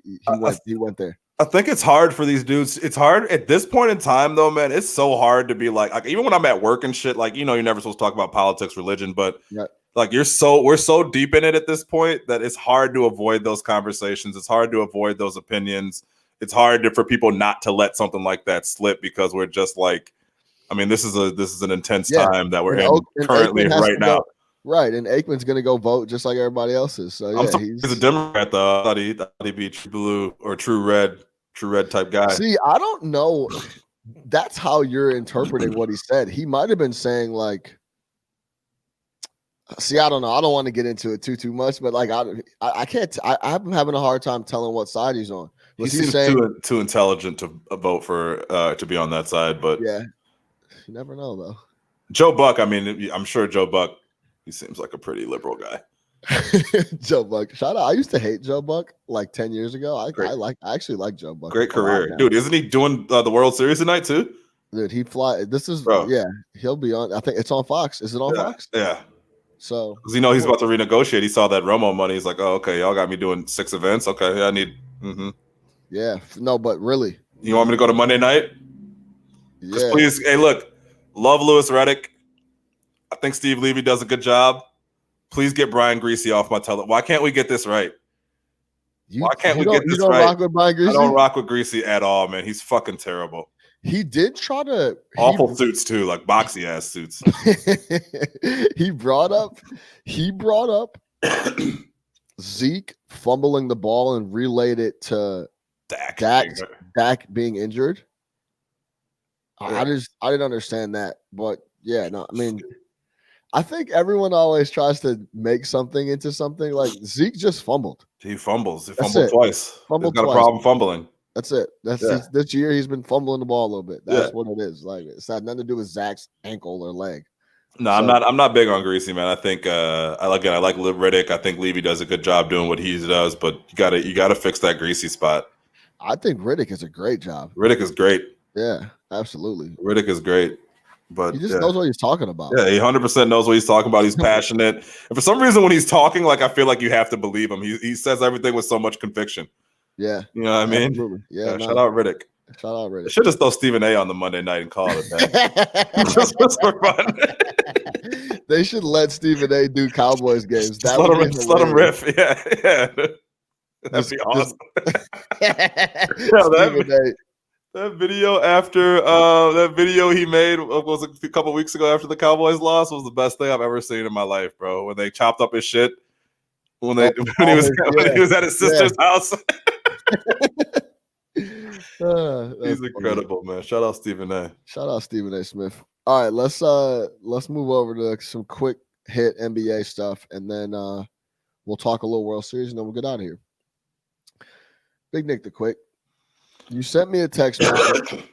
went there. I think it's hard for these dudes. It's hard at this point in time, though, man. It's so hard to be like even when I'm at work and shit. Like you're never supposed to talk about politics, religion, but like we're so deep in it at this point that it's hard to avoid those conversations. It's hard to avoid those opinions. It's hard for people not to let something like that slip because we're just like, I mean, this is an intense time that we're in currently right now. Right, and Aikman's gonna go vote just like everybody else is. So yeah, he's a Democrat though. I thought he'd be true blue or true red type guy. See, I don't know. That's how you're interpreting what he said. He might have been saying like, see, I don't know. I don't want to get into it too much, but like I can't. I'm having a hard time telling what side he's on. He seems too intelligent to vote for to be on that side, but yeah, you never know though. Joe Buck. I mean, I'm sure Joe Buck. He seems like a pretty liberal guy. Joe Buck. Shout out. I used to hate Joe Buck like 10 years ago. I actually like Joe Buck. Great career. Dude, isn't he doing the World Series tonight too? Dude, he'll be on. I think it's on Fox. Is it on Fox? Yeah. So because he's about to renegotiate. He saw that Romo money. He's like, oh, okay, y'all got me doing 6 events. Okay, I need Yeah. No, but really. You want me to go to Monday night? Yeah. Please, hey, look, love Louis Riddick. I think Steve Levy does a good job. Please get Brian Greasy off my television. Why can't we get this right? Why can't we get this right? You don't rock with Brian Greasy? I don't rock with Greasy at all, man. He's fucking terrible. He did try to awful suits too, like boxy ass suits. He brought up Zeke fumbling the ball and relayed it to Dak being injured. Yeah. I didn't understand that, but yeah, no, I mean, I think everyone always tries to make something into something. Like Zeke just fumbled. He fumbles. He That's fumbled it. twice. Fumbled He's got twice. a problem fumbling. That's it. That's Yeah. this year he's been fumbling the ball a little bit. That's Yeah. what it is. Like it's had nothing to do with Zach's ankle or leg. No, I'm not big on Greasy, man. I think I like Riddick. I think Levy does a good job doing what he does, but you gotta fix that Greasy spot. I think Riddick is a great job. Riddick is great. Yeah, absolutely. Riddick is great. But he just knows what he's talking about. Yeah, he 100% knows what he's talking about. He's passionate. And for some reason, when he's talking, like I feel like you have to believe him. He says everything with so much conviction. Yeah. You know what I mean? Absolutely. Yeah. Shout out Riddick. Shout out Riddick. Should just throw Stephen A on the Monday night and call it a day. Just for fun. They should let Stephen A do Cowboys games. Just let him riff. Yeah. That'd be awesome. That video after that video he made was a couple weeks ago after the Cowboys lost was the best thing I've ever seen in my life, bro. When they chopped up his shit when he was at his sister's house. He's incredible, man. Shout out Stephen A. Shout out Stephen A. Smith. All right, let's move over to some quick hit NBA stuff, and then we'll talk a little World Series, and then we'll get out of here. Big Nick the Quick. You sent me a text message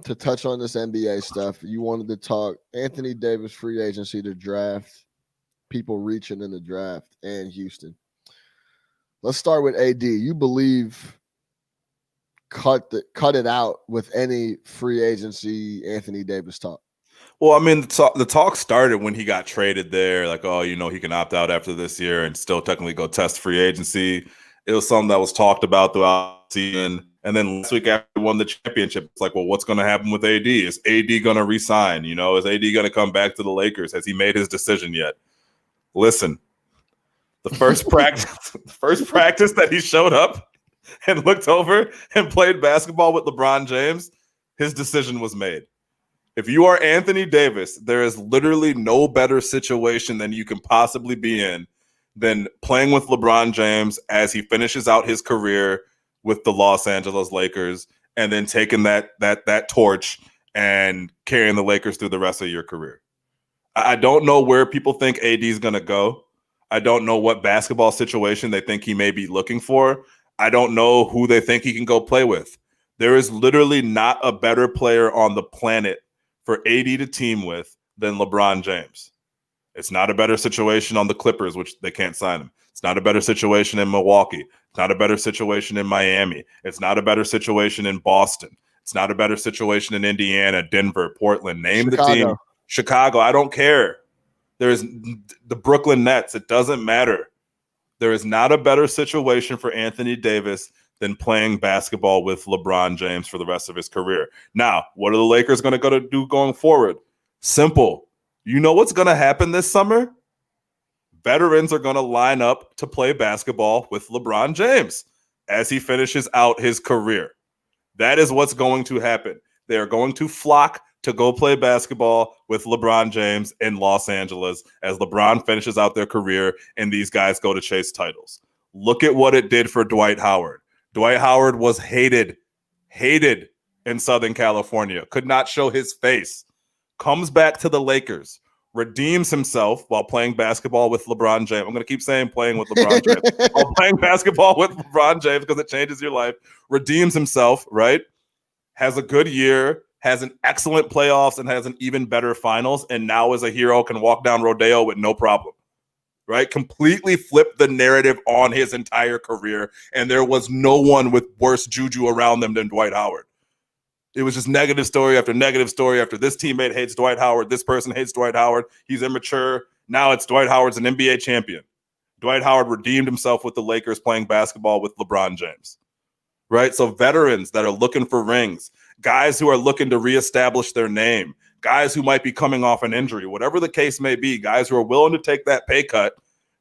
to touch on this NBA stuff. You wanted to talk Anthony Davis free agency to draft, people reaching in the draft, and Houston. Let's start with AD. You believe cut it out with any free agency Anthony Davis talk? Well, I mean, the talk started when he got traded there. Like, oh, he can opt out after this year and still technically go test free agency. It was something that was talked about throughout the season. And then last week after he won the championship, it's like, well, what's going to happen with AD? Is AD going to resign? Is AD going to come back to the Lakers? Has he made his decision yet? Listen, the first practice that he showed up and looked over and played basketball with LeBron James, his decision was made. If you are Anthony Davis, there is literally no better situation than you can possibly be in than playing with LeBron James as he finishes out his career with the Los Angeles Lakers and then taking that torch and carrying the Lakers through the rest of your career. I don't know where people think AD is going to go. I don't know what basketball situation they think he may be looking for. I don't know who they think he can go play with. There is literally not a better player on the planet for AD to team with than LeBron James. It's not a better situation on the Clippers, which they can't sign him. It's not a better situation in Milwaukee. It's not a better situation in Miami. It's not a better situation in Boston. It's not a better situation in Indiana, Denver, Portland. Name Chicago. The team. Chicago. I don't care. There's the Brooklyn Nets. It doesn't matter. There is not a better situation for Anthony Davis than playing basketball with LeBron James for the rest of his career. Now, what are the Lakers going to do going forward? Simple. You know what's going to happen this summer? Veterans are going to line up to play basketball with LeBron James as he finishes out his career. That is what's going to happen. They are going to flock to go play basketball with LeBron James in Los Angeles as LeBron finishes out their career and these guys go to chase titles. Look at what it did for Dwight Howard. Dwight Howard was hated in Southern California, could not show his face, comes back to the Lakers, redeems himself while playing basketball with LeBron James. I'm going to keep saying playing with LeBron James. While playing basketball with LeBron James because it changes your life. Redeems himself, right? Has a good year, has an excellent playoffs, and has an even better finals, and now is a hero, can walk down Rodeo with no problem. Right? Completely flipped the narrative on his entire career, and there was no one with worse juju around them than Dwight Howard. It was just negative story after negative story after this teammate hates Dwight Howard, this person hates Dwight Howard, he's immature. Now it's Dwight Howard's an NBA champion. Dwight Howard redeemed himself with the Lakers playing basketball with LeBron James. Right? So veterans that are looking for rings, guys who are looking to reestablish their name, guys who might be coming off an injury, whatever the case may be, guys who are willing to take that pay cut,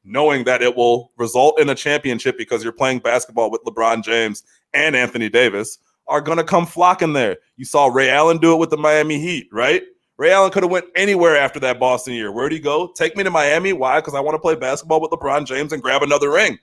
knowing that it will result in a championship because you're playing basketball with LeBron James and Anthony Davis, are going to come flocking there. You saw Ray Allen do it with the Miami Heat, right? Ray Allen could have went anywhere after that Boston year. Where'd he go? Take me to Miami. Why? Because I want to play basketball with LeBron James and grab another ring.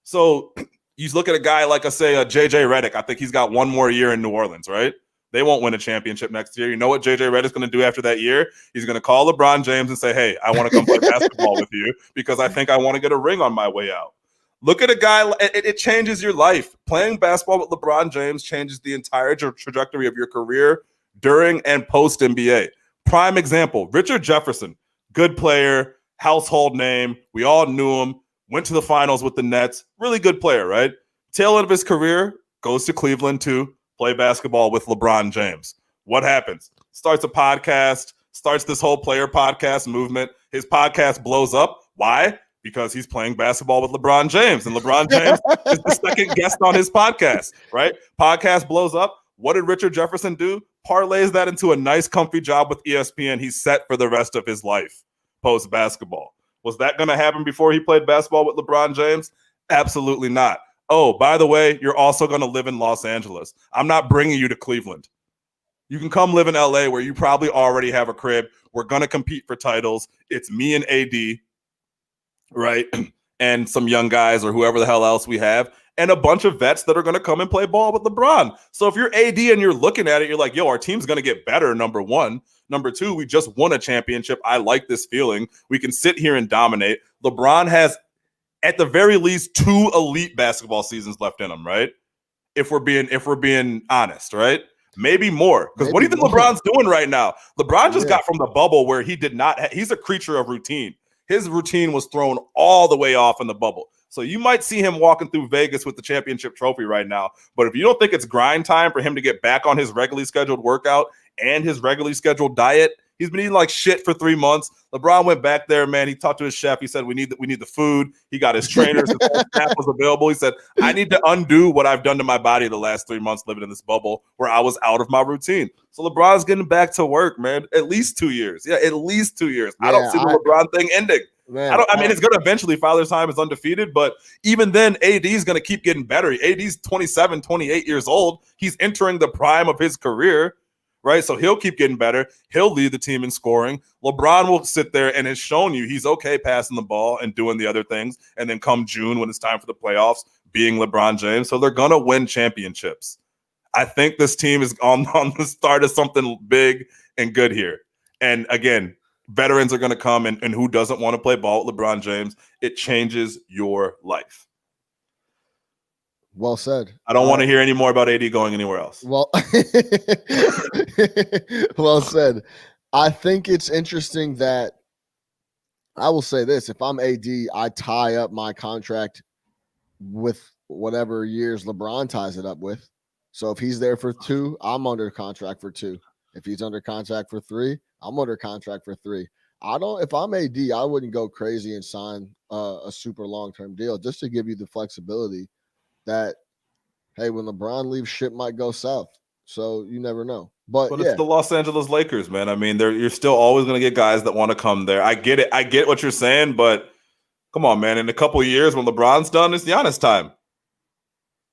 So you look at a guy like, I say, J.J. Redick. I think he's got one more year in New Orleans, right? They won't win a championship next year. You know what JJ Redick's going to do after that year? He's going to call LeBron James and say, hey, I want to come play basketball with you because I think I want to get a ring on my way out. Look at a guy. It changes your life. Playing basketball with LeBron James changes the entire trajectory of your career during and post NBA. Prime example, Richard Jefferson, good player, household name. We all knew him, went to the finals with the Nets. Really good player, right? Tail end of his career, goes to Cleveland to play basketball with LeBron James. What happens? Starts a podcast, starts this whole player podcast movement. His podcast blows up. Why? Because he's playing basketball with LeBron James, and LeBron James is the second guest on his podcast, right? Podcast blows up. What did Richard Jefferson do? Parlays that into a nice, comfy job with ESPN. He's set for the rest of his life post-basketball. Was that going to happen before he played basketball with LeBron James? Absolutely not. Oh, by the way, you're also going to live in Los Angeles. I'm not bringing you to Cleveland. You can come live in LA where you probably already have a crib. We're going to compete for titles. It's me and AD, right? And some young guys or whoever the hell else we have, and a bunch of vets that are going to come and play ball with LeBron. So if you're AD and you're looking at it, you're like, yo, our team's going to get better, number one. Number two, we just won a championship. I like this feeling. We can sit here and dominate. LeBron has, at the very least, 2 elite basketball seasons left in him, right? If we're being honest, right? Maybe more. Because what do you think LeBron's doing right now? LeBron just got from the bubble where he did not. He's a creature of routine. His routine was thrown all the way off in the bubble. So you might see him walking through Vegas with the championship trophy right now. But if you don't think it's grind time for him to get back on his regularly scheduled workout and his regularly scheduled diet, he's been eating like shit for 3 months. LeBron went back there, man. He talked to his chef. He said, we need the food. He got his trainers. His whole staff was available. He said, I need to undo what I've done to my body the last 3 months living in this bubble where I was out of my routine. So LeBron's getting back to work, man. At least 2 years. Yeah, at least 2 years. Yeah, I don't see the LeBron thing ending. Man, I mean, it's going to eventually. Father's time is undefeated, but even then, AD is going to keep getting better. AD's 27, 28 years old. He's entering the prime of his career, right? So he'll keep getting better. He'll lead the team in scoring. LeBron will sit there and has shown you he's okay passing the ball and doing the other things. And then come June, when it's time for the playoffs, being LeBron James. So they're going to win championships. I think this team is on the start of something big and good here. And again, veterans are going to come, and who doesn't want to play ball with LeBron James? It changes your life. Well said. I don't want to hear any more about AD going anywhere else. Well, well said. I think it's interesting that I will say this. If I'm AD, I tie up my contract with whatever years LeBron ties it up with. So if he's there for 2, I'm under contract for 2. If he's under contract for 3, I'm under contract for 3. If I'm AD, I wouldn't go crazy and sign a super long-term deal just to give you the flexibility that, hey, when LeBron leaves, shit might go south. So you never know. But it's the Los Angeles Lakers, man. I mean, you're still always going to get guys that want to come there. I get it. I get what you're saying, but come on, man. In a couple of years, when LeBron's done, it's Giannis time.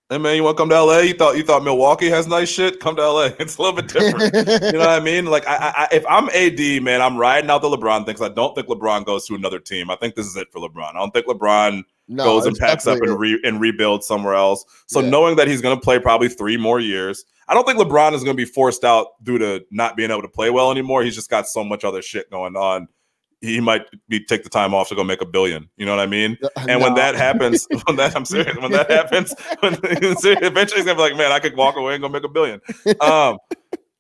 Hey, man, you want to come to LA? You thought Milwaukee has nice shit? Come to LA. It's a little bit different. You know what I mean? Like, if I'm AD, man, I'm riding out the LeBron thing because I don't think LeBron goes to another team. I think this is it for LeBron. I don't think LeBron goes and packs up and rebuilds somewhere else. So knowing that he's going to play probably 3 more years, I don't think LeBron is going to be forced out due to not being able to play well anymore. He's just got so much other shit going on. He might take the time off to go make $1 billion. You know what I mean? And when that happens, I'm serious. When that happens, eventually he's gonna be like, man, I could walk away and go make $1 billion.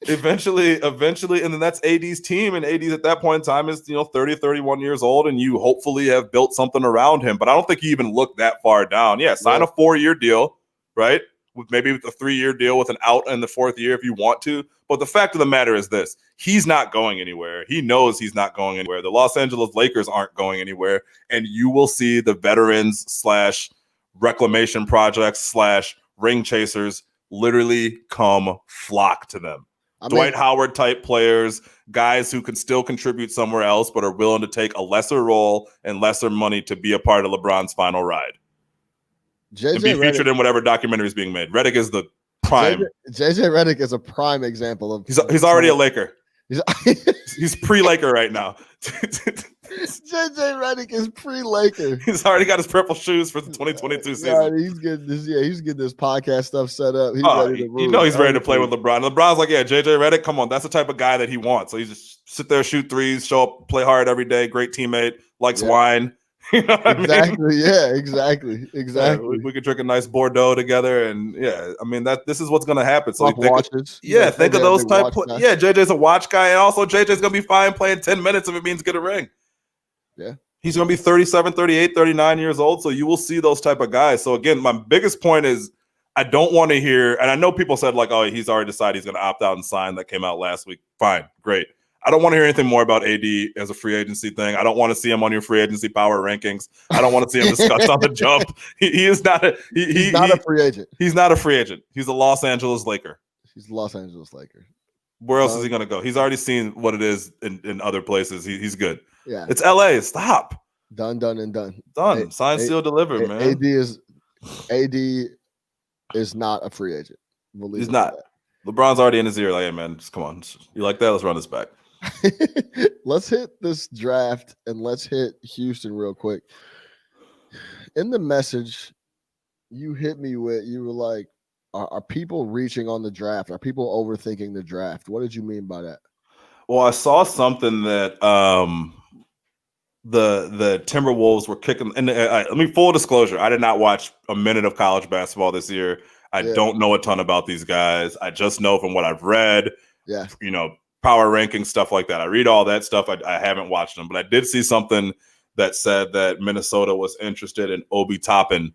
Eventually, and then that's AD's team, and AD's at that point in time is 30, 31 years old, and you hopefully have built something around him. But I don't think you even look that far down. Yeah, sign a 4-year deal, right? With maybe a 3-year deal with an out in the 4th year if you want to. But the fact of the matter is this: he's not going anywhere. He knows he's not going anywhere. The Los Angeles Lakers aren't going anywhere, and you will see the veterans / reclamation projects / ring chasers literally come flock to them. Dwight Howard type players, guys who can still contribute somewhere else, but are willing to take a lesser role and lesser money to be a part of LeBron's final ride. And be featured in whatever documentary is being made. Redick is the prime. JJ Redick is a prime example of. He's already a Laker. He's pre-Laker right now. JJ Redick is pre-Laker. He's already got his purple shoes for the 2022 season. Yeah, he's getting this. Yeah, he's getting this podcast stuff set up. He's ready to move. He's ready to play with LeBron. LeBron's like, yeah, JJ Redick, come on, that's the type of guy that he wants. So he just sit there, shoot threes, show up, play hard every day. Great teammate, likes wine. You know what exactly. I mean? Yeah, exactly. Yeah, we could drink a nice Bordeaux together, and this is what's gonna happen. So watches. Think of those type. JJ's a watch guy, and also JJ's gonna be fine playing 10 minutes if it means get a ring. Yeah. He's going to be 37, 38, 39 years old. So you will see those type of guys. So again, my biggest point is I don't want to hear, and I know people said like, oh, he's already decided he's going to opt out and sign. That came out last week. Fine. Great. I don't want to hear anything more about AD as a free agency thing. I don't want to see him on your free agency power rankings. I don't want to see him discussed on the jump. He is not a he's not a free agent. He's not a free agent. He's a Los Angeles Laker. He's a Los Angeles Laker. Where else is he going to go? He's already seen what it is in other places. He's good. Yeah. It's LA. Stop. Done and done. Done. Sign, seal, deliver, man. AD is not a free agent. He's not. LeBron's already in his ear. Like, hey, man, just come on. You like that? Let's run this back. Let's hit this draft and let's hit Houston real quick. In the message you hit me with, you were like, are people reaching on the draft? Are people overthinking the draft? What did you mean by that? Well, I saw something that the Timberwolves were kicking. And let me full disclosure: I did not watch a minute of college basketball this year. I don't know a ton about these guys. I just know from what I've read. Yeah, power rankings, stuff like that. I read all that stuff. I haven't watched them, but I did see something that said that Minnesota was interested in Obi Toppin,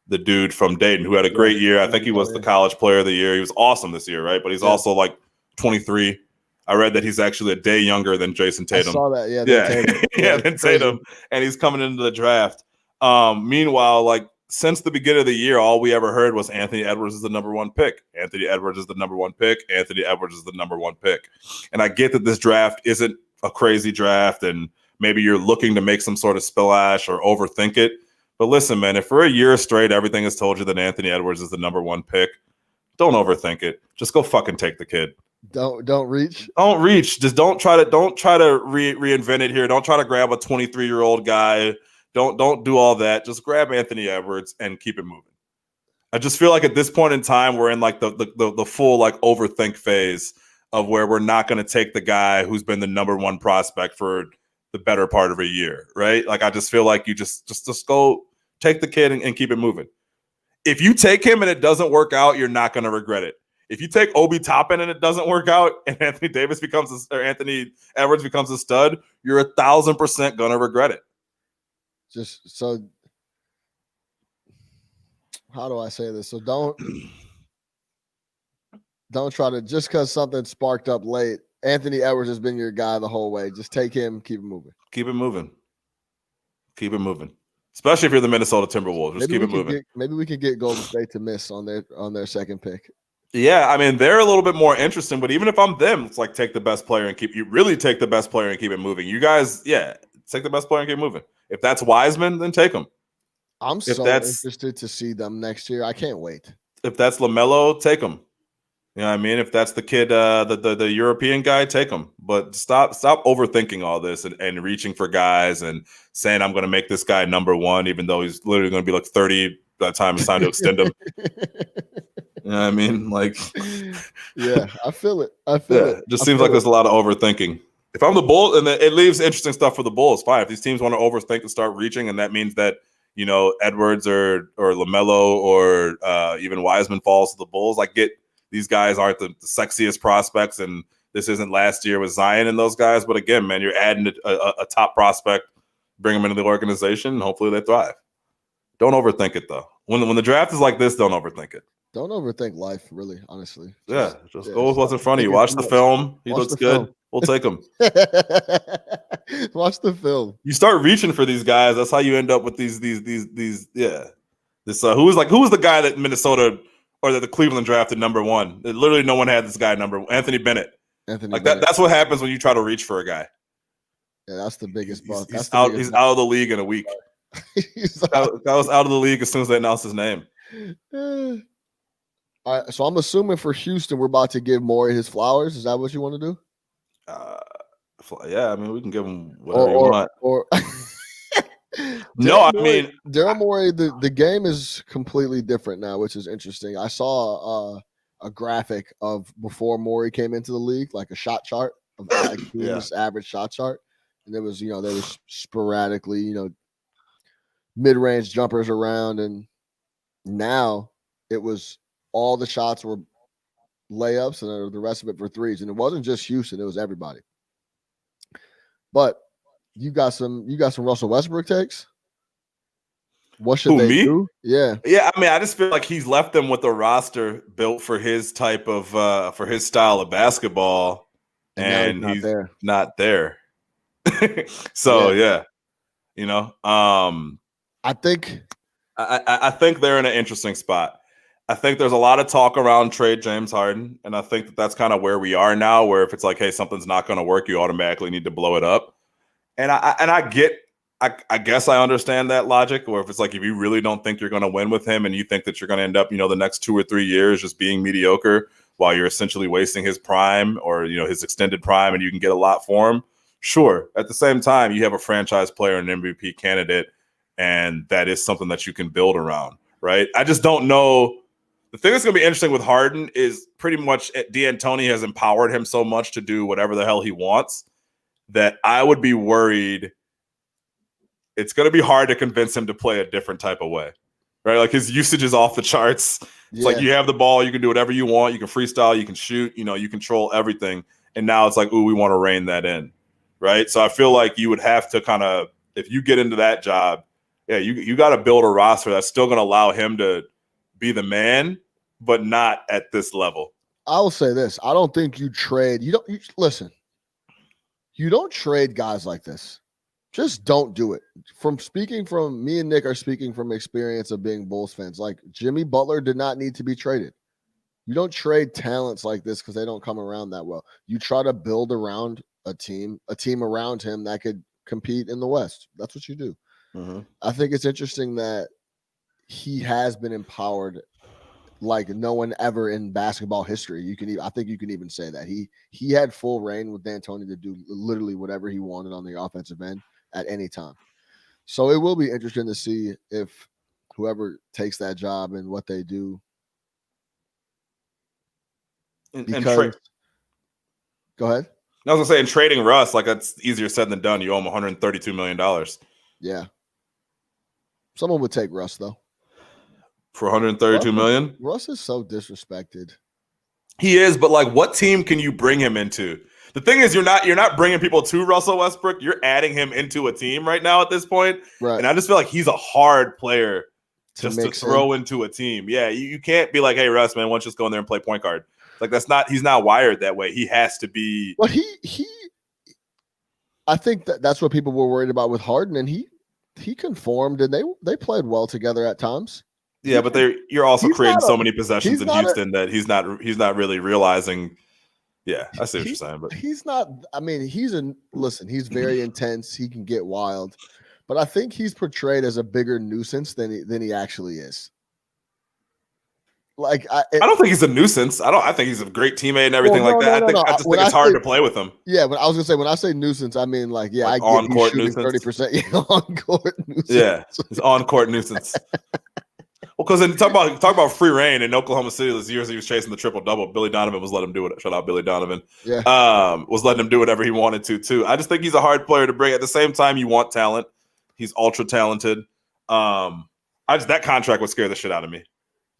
the dude from Dayton, who had a great year. I think he was the college player of the year. He was awesome this year, right? But he's also like 23. I read that he's actually a day younger than Jason Tatum. I saw that, than Tatum, and he's coming into the draft. Meanwhile, like since the beginning of the year, all we ever heard was Anthony Edwards is the number one pick. Anthony Edwards is the number one pick. Anthony Edwards is the number one pick. And I get that this draft isn't a crazy draft, and maybe you're looking to make some sort of splash or overthink it. But listen, man, if for a year straight everything has told you that Anthony Edwards is the number one pick, don't overthink it. Just go fucking take the kid. Don't reach. Don't reach. Just don't try to reinvent it here. Don't try to grab a 23-year-old guy. Don't do all that. Just grab Anthony Edwards and keep it moving. I just feel like at this point in time, we're in like the full like overthink phase of where we're not going to take the guy who's been the number one prospect for the better part of a year, right? Like I just feel like you just go take the kid and keep it moving. If you take him and it doesn't work out, you're not going to regret it. If you take Obi Toppin and it doesn't work out, and Anthony Edwards becomes a stud, you're 1,000% gonna regret it. Just so, how do I say this? So don't try to, just because something sparked up late. Anthony Edwards has been your guy the whole way. Just take him, keep it moving. Keep it moving. Keep it moving. Especially if you're the Minnesota Timberwolves, just keep it moving. Maybe we could get Golden State to miss on their second pick. Yeah, I mean, they're a little bit more interesting, but even if I'm them, it's like take the best player and keep it moving. You guys, take the best player and keep moving. If that's Wiseman, then take him. I'm so interested to see them next year. I can't wait. If that's LaMelo, take him. You know what I mean? If that's the kid, the European guy, take him. But stop overthinking all this and reaching for guys and saying I'm going to make this guy number one, even though he's literally going to be like 30 by the time it's time to extend him. You know what I mean? Like, yeah, I feel it. It just seems like there's a lot of overthinking. If I'm the Bulls, and it leaves interesting stuff for the Bulls, fine. If these teams want to overthink and start reaching, and that means that, Edwards or LaMelo or even Wiseman falls to the Bulls, I get these guys aren't the sexiest prospects, and this isn't last year with Zion and those guys. But again, man, you're adding a top prospect, bring them into the organization, and hopefully they thrive. Don't overthink it, though. When the draft is like this, don't overthink it. Don't overthink life, really, honestly. Just go with what's in front of you. Watch the film. He looks good. We'll take him. Watch the film. You start reaching for these guys. That's how you end up with these. This who was the guy that Minnesota or that the Cleveland drafted number one? Literally, no one had this guy number one. Anthony Bennett. Bennett. That's what happens when you try to reach for a guy. Yeah, that's the biggest bust. He's out of the league in a week. That was out of the league as soon as they announced his name. All right, so I'm assuming for Houston, we're about to give Morey his flowers. Is that what you want to do? Yeah, I mean, we can give him whatever you want. Or No, I mean, Daryl Morey, the game is completely different now, which is interesting. I saw a graphic of before Morey came into the league, like a shot chart of like teams' average shot chart, and there was there was sporadically mid-range jumpers around, and now it was all the shots were layups and the rest of it for threes, and it wasn't just Houston; it was everybody. But you got some Russell Westbrook takes. What should they do? Yeah. Yeah, I mean, I just feel like he's left them with a roster built for his type of for his style of basketball, and he's not there. So yeah. I think they're in an interesting spot. I think there's a lot of talk around trade James Harden, and I think that's kind of where we are now, where if it's like, hey, something's not going to work, you automatically need to blow it up. And I guess I understand that logic, or if it's like, if you really don't think you're going to win with him and you think that you're going to end up, the next 2 or 3 years just being mediocre while you're essentially wasting his prime or, his extended prime, and you can get a lot for him. Sure. At the same time, you have a franchise player and MVP candidate, and that is something that you can build around, right? I just don't know. The thing that's going to be interesting with Harden is pretty much D'Antoni has empowered him so much to do whatever the hell he wants that I would be worried it's going to be hard to convince him to play a different type of way, right? Like his usage is off the charts. It's like you have the ball, you can do whatever you want. You can freestyle, you can shoot, you control everything. And now it's like, ooh, we want to rein that in, right? So I feel like you would have to kind of, if you get into that job, you got to build a roster that's still going to allow him to be the man, but not at this level. I will say this. I don't think you trade. Listen, you don't trade guys like this. Just don't do it. Me and Nick are speaking from experience of being Bulls fans. Like Jimmy Butler did not need to be traded. You don't trade talents like this because they don't come around that well. You try to build around a team around him that could compete in the West. That's what you do. Mm-hmm. I think it's interesting that he has been empowered like no one ever in basketball history. I think you can even say that he had full reign with D'Antoni to do literally whatever he wanted on the offensive end at any time. So it will be interesting to see if whoever takes that job and what they do. Go ahead. I was gonna say, in trading Russ, like that's easier said than done. You owe him $132 million. Yeah. Someone would take Russ though. For $132 million? Russ is so disrespected. He is, but like, what team can you bring him into? The thing is, you're not bringing people to Russell Westbrook. You're adding him into a team right now at this point. Right. And I just feel like he's a hard player to throw into a team. Yeah, you can't be like, hey, Russ, man, why don't you just go in there and play point guard? Like, he's not wired that way. He has to be. Well, I think that's what people were worried about with Harden, and he conformed, and they played well together at times. Yeah, but you're also creating so many possessions in Houston that he's not really realizing. Yeah, I see what you're saying, but he's not. I mean, he's very intense. He can get wild, but I think he's portrayed as a bigger nuisance than he actually is. Like I don't think he's a nuisance. I think he's a great teteammate and everything like that. I just think it's hard to play with him. Yeah, but I was gonna say, when I say nuisance, I mean like I get on court nuisance, 30%. Yeah, on court nuisance. Yeah, it's on court nuisance. Well, because then talk about free reign in Oklahoma City those years he was chasing the triple double. Billy Donovan was letting him do it. Shout out Billy Donovan. Yeah, was letting him do whatever he wanted to too. I just think he's a hard player to bring. At the same time, you want talent. He's ultra talented. That contract would scare the shit out of me.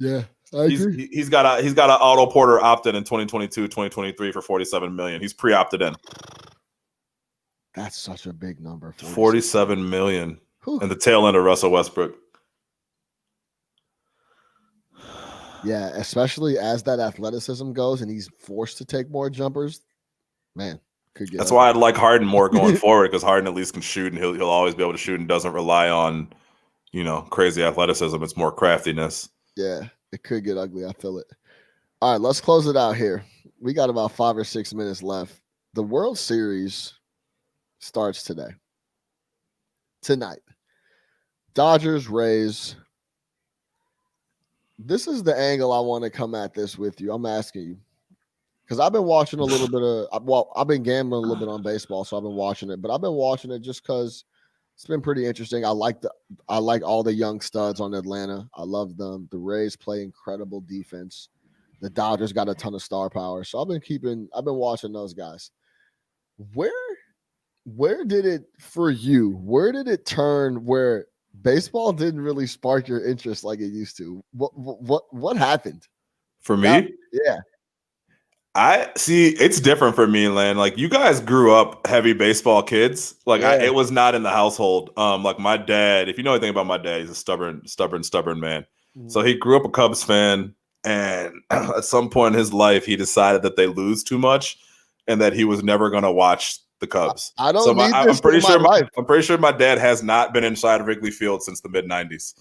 Yeah. He's got an Otto Porter opt-in in 2022, 2023 for $47 million. He's pre-opted in. That's such a big number. $47 million. And the tail end of Russell Westbrook. Yeah, especially as that athleticism goes and he's forced to take more jumpers. Man, that's why I'd like Harden more going forward, because Harden at least can shoot and he'll always be able to shoot and doesn't rely on, crazy athleticism. It's more craftiness. Yeah. It could get ugly. I feel it. All right, let's close it out here. We got about 5 or 6 minutes left. The World Series starts tonight. Dodgers, Rays. This is the angle I want to come at this with you. I'm asking you. because I've been watching a little bit of. I've been gambling a little bit on baseball, so I've been watching it. But I've been watching it just because it's been pretty interesting. I like all the young studs on Atlanta. I love them. The Rays play incredible defense. The Dodgers got a ton of star power. So I've been watching those guys. Where did it for you? Where did it turn where baseball didn't really spark your interest like it used to? What happened? For me? Yeah. I see it's different for me, Lan. Like you guys grew up heavy baseball kids. Like it was not in the household. Like my dad, if you know anything about my dad, he's a stubborn man. Mm-hmm. So he grew up a Cubs fan, and at some point in his life, he decided that they lose too much and that he was never going to watch the Cubs. I'm pretty sure my dad has not been inside of Wrigley Field since the mid '90s.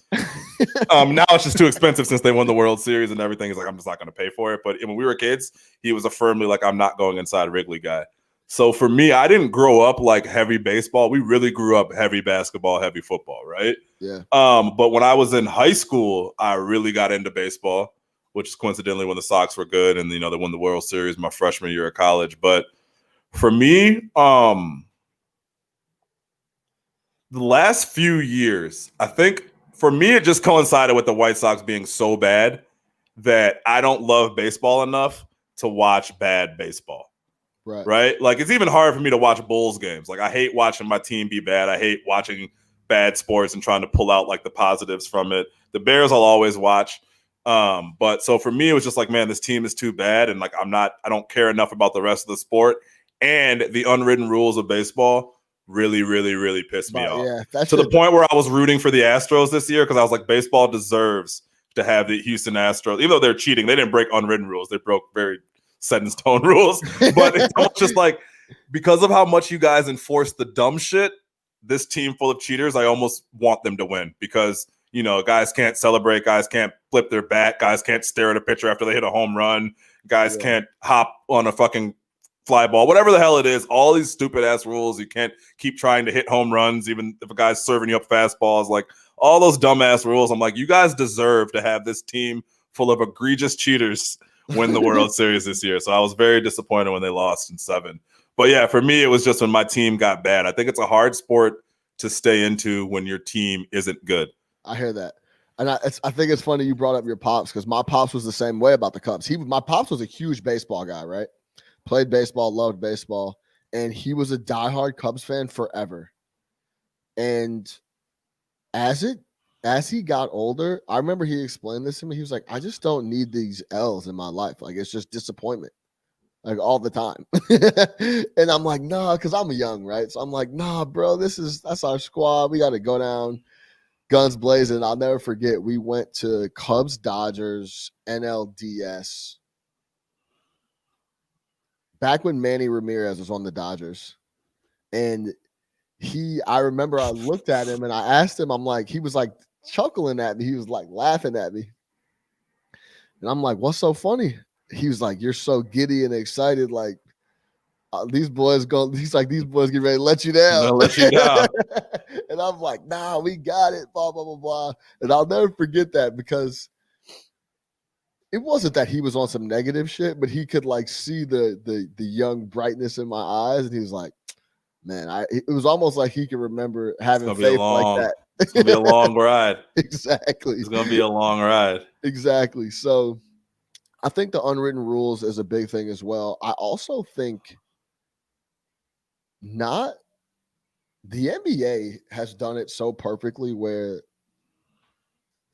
Now it's just too expensive since they won the World Series and everything. He's like, I'm just not going to pay for it. But when we were kids, he was a firmly like, I'm not going inside Wrigley guy. So for me, I didn't grow up like heavy baseball. We really grew up heavy basketball, heavy football, right? Yeah. But when I was in high school, I really got into baseball, which is coincidentally when the Sox were good and they won the World Series my freshman year of college. But for me, the last few years, I think for me, it just coincided with the White Sox being so bad that I don't love baseball enough to watch bad baseball. Right? Like it's even hard for me to watch Bulls games. Like I hate watching my team be bad. I hate watching bad sports and trying to pull out like the positives from it. The Bears I'll always watch. But so for me, it was just like, man, this team is too bad. And like, I don't care enough about the rest of the sport. And the unwritten rules of baseball really, really, really pissed me off. Yeah, to the point where I was rooting for the Astros this year because I was like, baseball deserves to have the Houston Astros. Even though they're cheating, they didn't break unwritten rules. They broke very set in stone rules. But it's just like, because of how much you guys enforce the dumb shit, this team full of cheaters, I almost want them to win because, guys can't celebrate, guys can't flip their bat, guys can't stare at a pitcher after they hit a home run, guys can't hop on a fucking fly ball, whatever the hell it is, all these stupid ass rules. You can't keep trying to hit home runs, even if a guy's serving you up fastballs, like all those dumbass rules. I'm like, you guys deserve to have this team full of egregious cheaters win the World Series this year. So I was very disappointed when they lost in 7. But yeah, for me, it was just when my team got bad. I think it's a hard sport to stay into when your team isn't good. I hear that. And I think it's funny you brought up your pops because my pops was the same way about the Cubs. My pops was a huge baseball guy, right? Played baseball, loved baseball, and he was a diehard Cubs fan forever. And as he got older, I remember he explained this to me. He was like, I just don't need these L's in my life. Like, it's just disappointment, like all the time. And I'm like, nah, because I'm young, right? So I'm like, nah, bro, that's our squad. We got to go down, guns blazing. I'll never forget. We went to Cubs Dodgers NLDS. Back when Manny Ramirez was on the Dodgers, and I remember I looked at him and I asked him, I'm like, he was like chuckling at me. He was like laughing at me. And I'm like, what's so funny? He was like, you're so giddy and excited. Like these boys get ready to let you down. Let you down. And I'm like, nah, we got it, blah, blah, blah, blah. And I'll never forget that because it wasn't that he was on some negative shit, but he could like see the young brightness in my eyes, and he was like, "Man, it was almost like he could remember having faith like that." It's gonna be a long ride. Exactly. It's gonna be a long ride. Exactly. So, I think the unwritten rules is a big thing as well. I also think the NBA has done it so perfectly where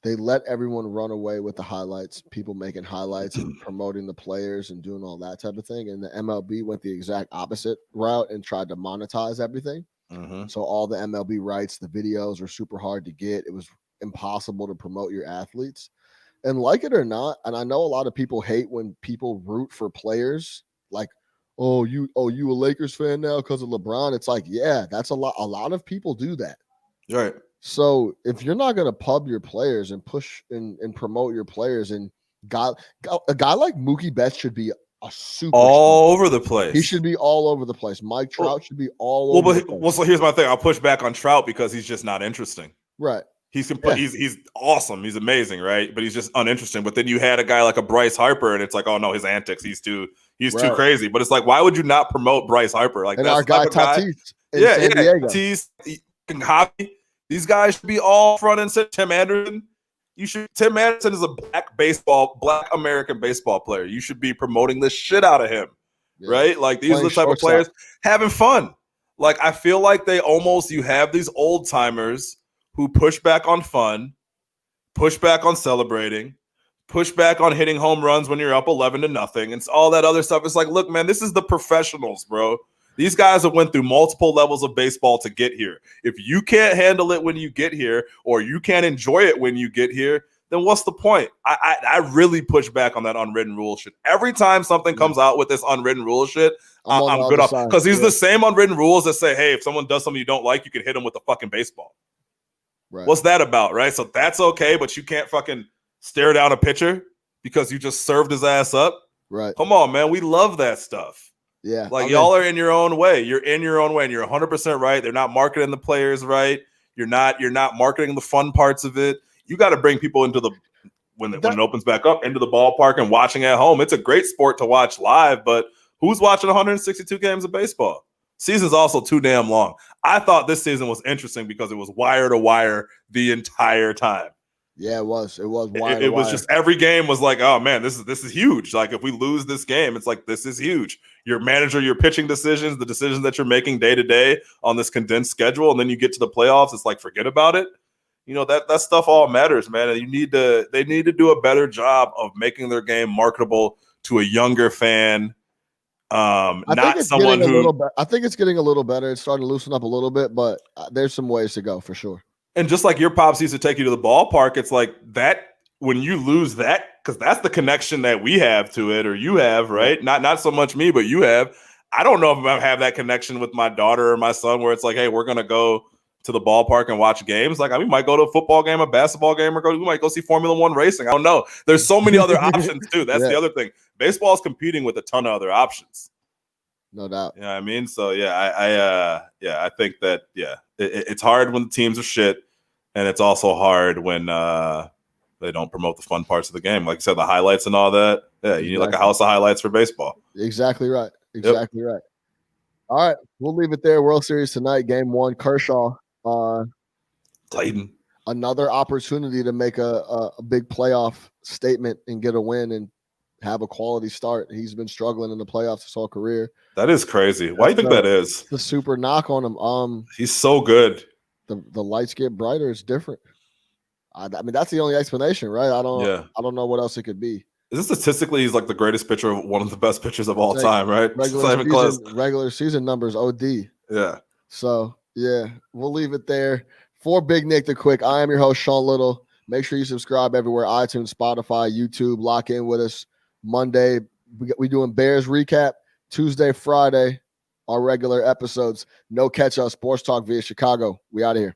they let everyone run away with the highlights, people making highlights and promoting the players and doing all that type of thing. And the MLB went the exact opposite route and tried to monetize everything. Mm-hmm. So all the MLB rights, the videos are super hard to get. It was impossible to promote your athletes. And like it or not, and I know a lot of people hate when people root for players like, oh, you a Lakers fan now because of LeBron. It's like, yeah, that's a lot. A lot of people do that. Right. So if you're not going to pub your players and push and promote your players, and a guy like Mookie Betts should be a super all over the place. He should be all over the place. Mike Trout should be all over the place. Well, so here's my thing. I'll push back on Trout because he's just not interesting. Right. He's awesome. He's amazing, right? But he's just uninteresting. But then you had a guy like a Bryce Harper, and it's like, oh no, his antics. He's too crazy. But it's like, why would you not promote Bryce Harper? Like, and that's our guy Tatis in San Diego. Tatis, Hobby. These guys should be all front and center. Tim Anderson. Tim Anderson is a black American baseball player. You should be promoting the shit out of him, right? Like, these are the type of players having fun. Like, I feel like you have these old timers who push back on fun, push back on celebrating, push back on hitting home runs when you're up 11-0, and all that other stuff. It's like, look, man, this is the professionals, bro. These guys have went through multiple levels of baseball to get here. If you can't handle it when you get here, or you can't enjoy it when you get here, then what's the point? I really push back on that unwritten rule shit. Every time something comes out with this unwritten rule shit, I'm good off. Because these are the same unwritten rules that say, hey, if someone does something you don't like, you can hit them with a fucking baseball. Right. What's that about, right? So that's okay, but you can't fucking stare down a pitcher because you just served his ass up. Right. Come on, man. We love that stuff. Yeah. Like, y'all are in your own way. You're in your own way, and you're 100% right. They're not marketing the players right. You're not marketing the fun parts of it. You got to bring people into when it opens back up, into the ballpark and watching at home. It's a great sport to watch live, but who's watching 162 games of baseball? Season's also too damn long. I thought this season was interesting because it was wire to wire the entire time. Yeah, it was. It was wire. It was just every game was like, oh man, this is huge. Like, if we lose this game, it's like, this is huge. Your manager, your pitching decisions, the decisions that you're making day to day on this condensed schedule, and then you get to the playoffs, it's like, forget about it. You know, that stuff all matters, man. And they need to do a better job of making their game marketable to a younger fan. Not someone who. I think it's getting a little better. It's starting to loosen up a little bit, but there's some ways to go for sure. And just like your pops used to take you to the ballpark, it's like that when you lose that, because that's the connection that we have to it, or you have, right? Not so much me, but you have. I don't know if I have that connection with my daughter or my son where it's like, hey, we're gonna go to the ballpark and watch games. Like, we might go to a football game, a basketball game, or we might go see Formula One racing. I don't know. There's so many other options too. That's the other thing. Baseball is competing with a ton of other options. No doubt. You know what I mean? So I think that it's hard when the teams are shit, and it's also hard when they don't promote the fun parts of the game. Like you said, the highlights and all that. Yeah, you need like a house of highlights for baseball. Exactly right. Exactly right. All right, we'll leave it there. World Series tonight, Game 1. Kershaw. Clayton. Another opportunity to make a big playoff statement and get a win and have a quality start. He's been struggling in the playoffs his whole career. That is crazy. Why do you think that is? The super knock on him. He's so good. The lights get brighter. It's different. I mean, that's the only explanation, right? I don't know what else it could be. Is this statistically he's like the greatest pitcher, one of the best pitchers of all time, right? Regular season numbers, OD. Yeah. So yeah, we'll leave it there. For Big Nick the Quick, I am your host, Sean Little. Make sure you subscribe everywhere: iTunes, Spotify, YouTube. Lock in with us. Monday, we doing Bears recap. Tuesday, Friday, our regular episodes. No catch up. Sports Talk via Chicago. We out of here.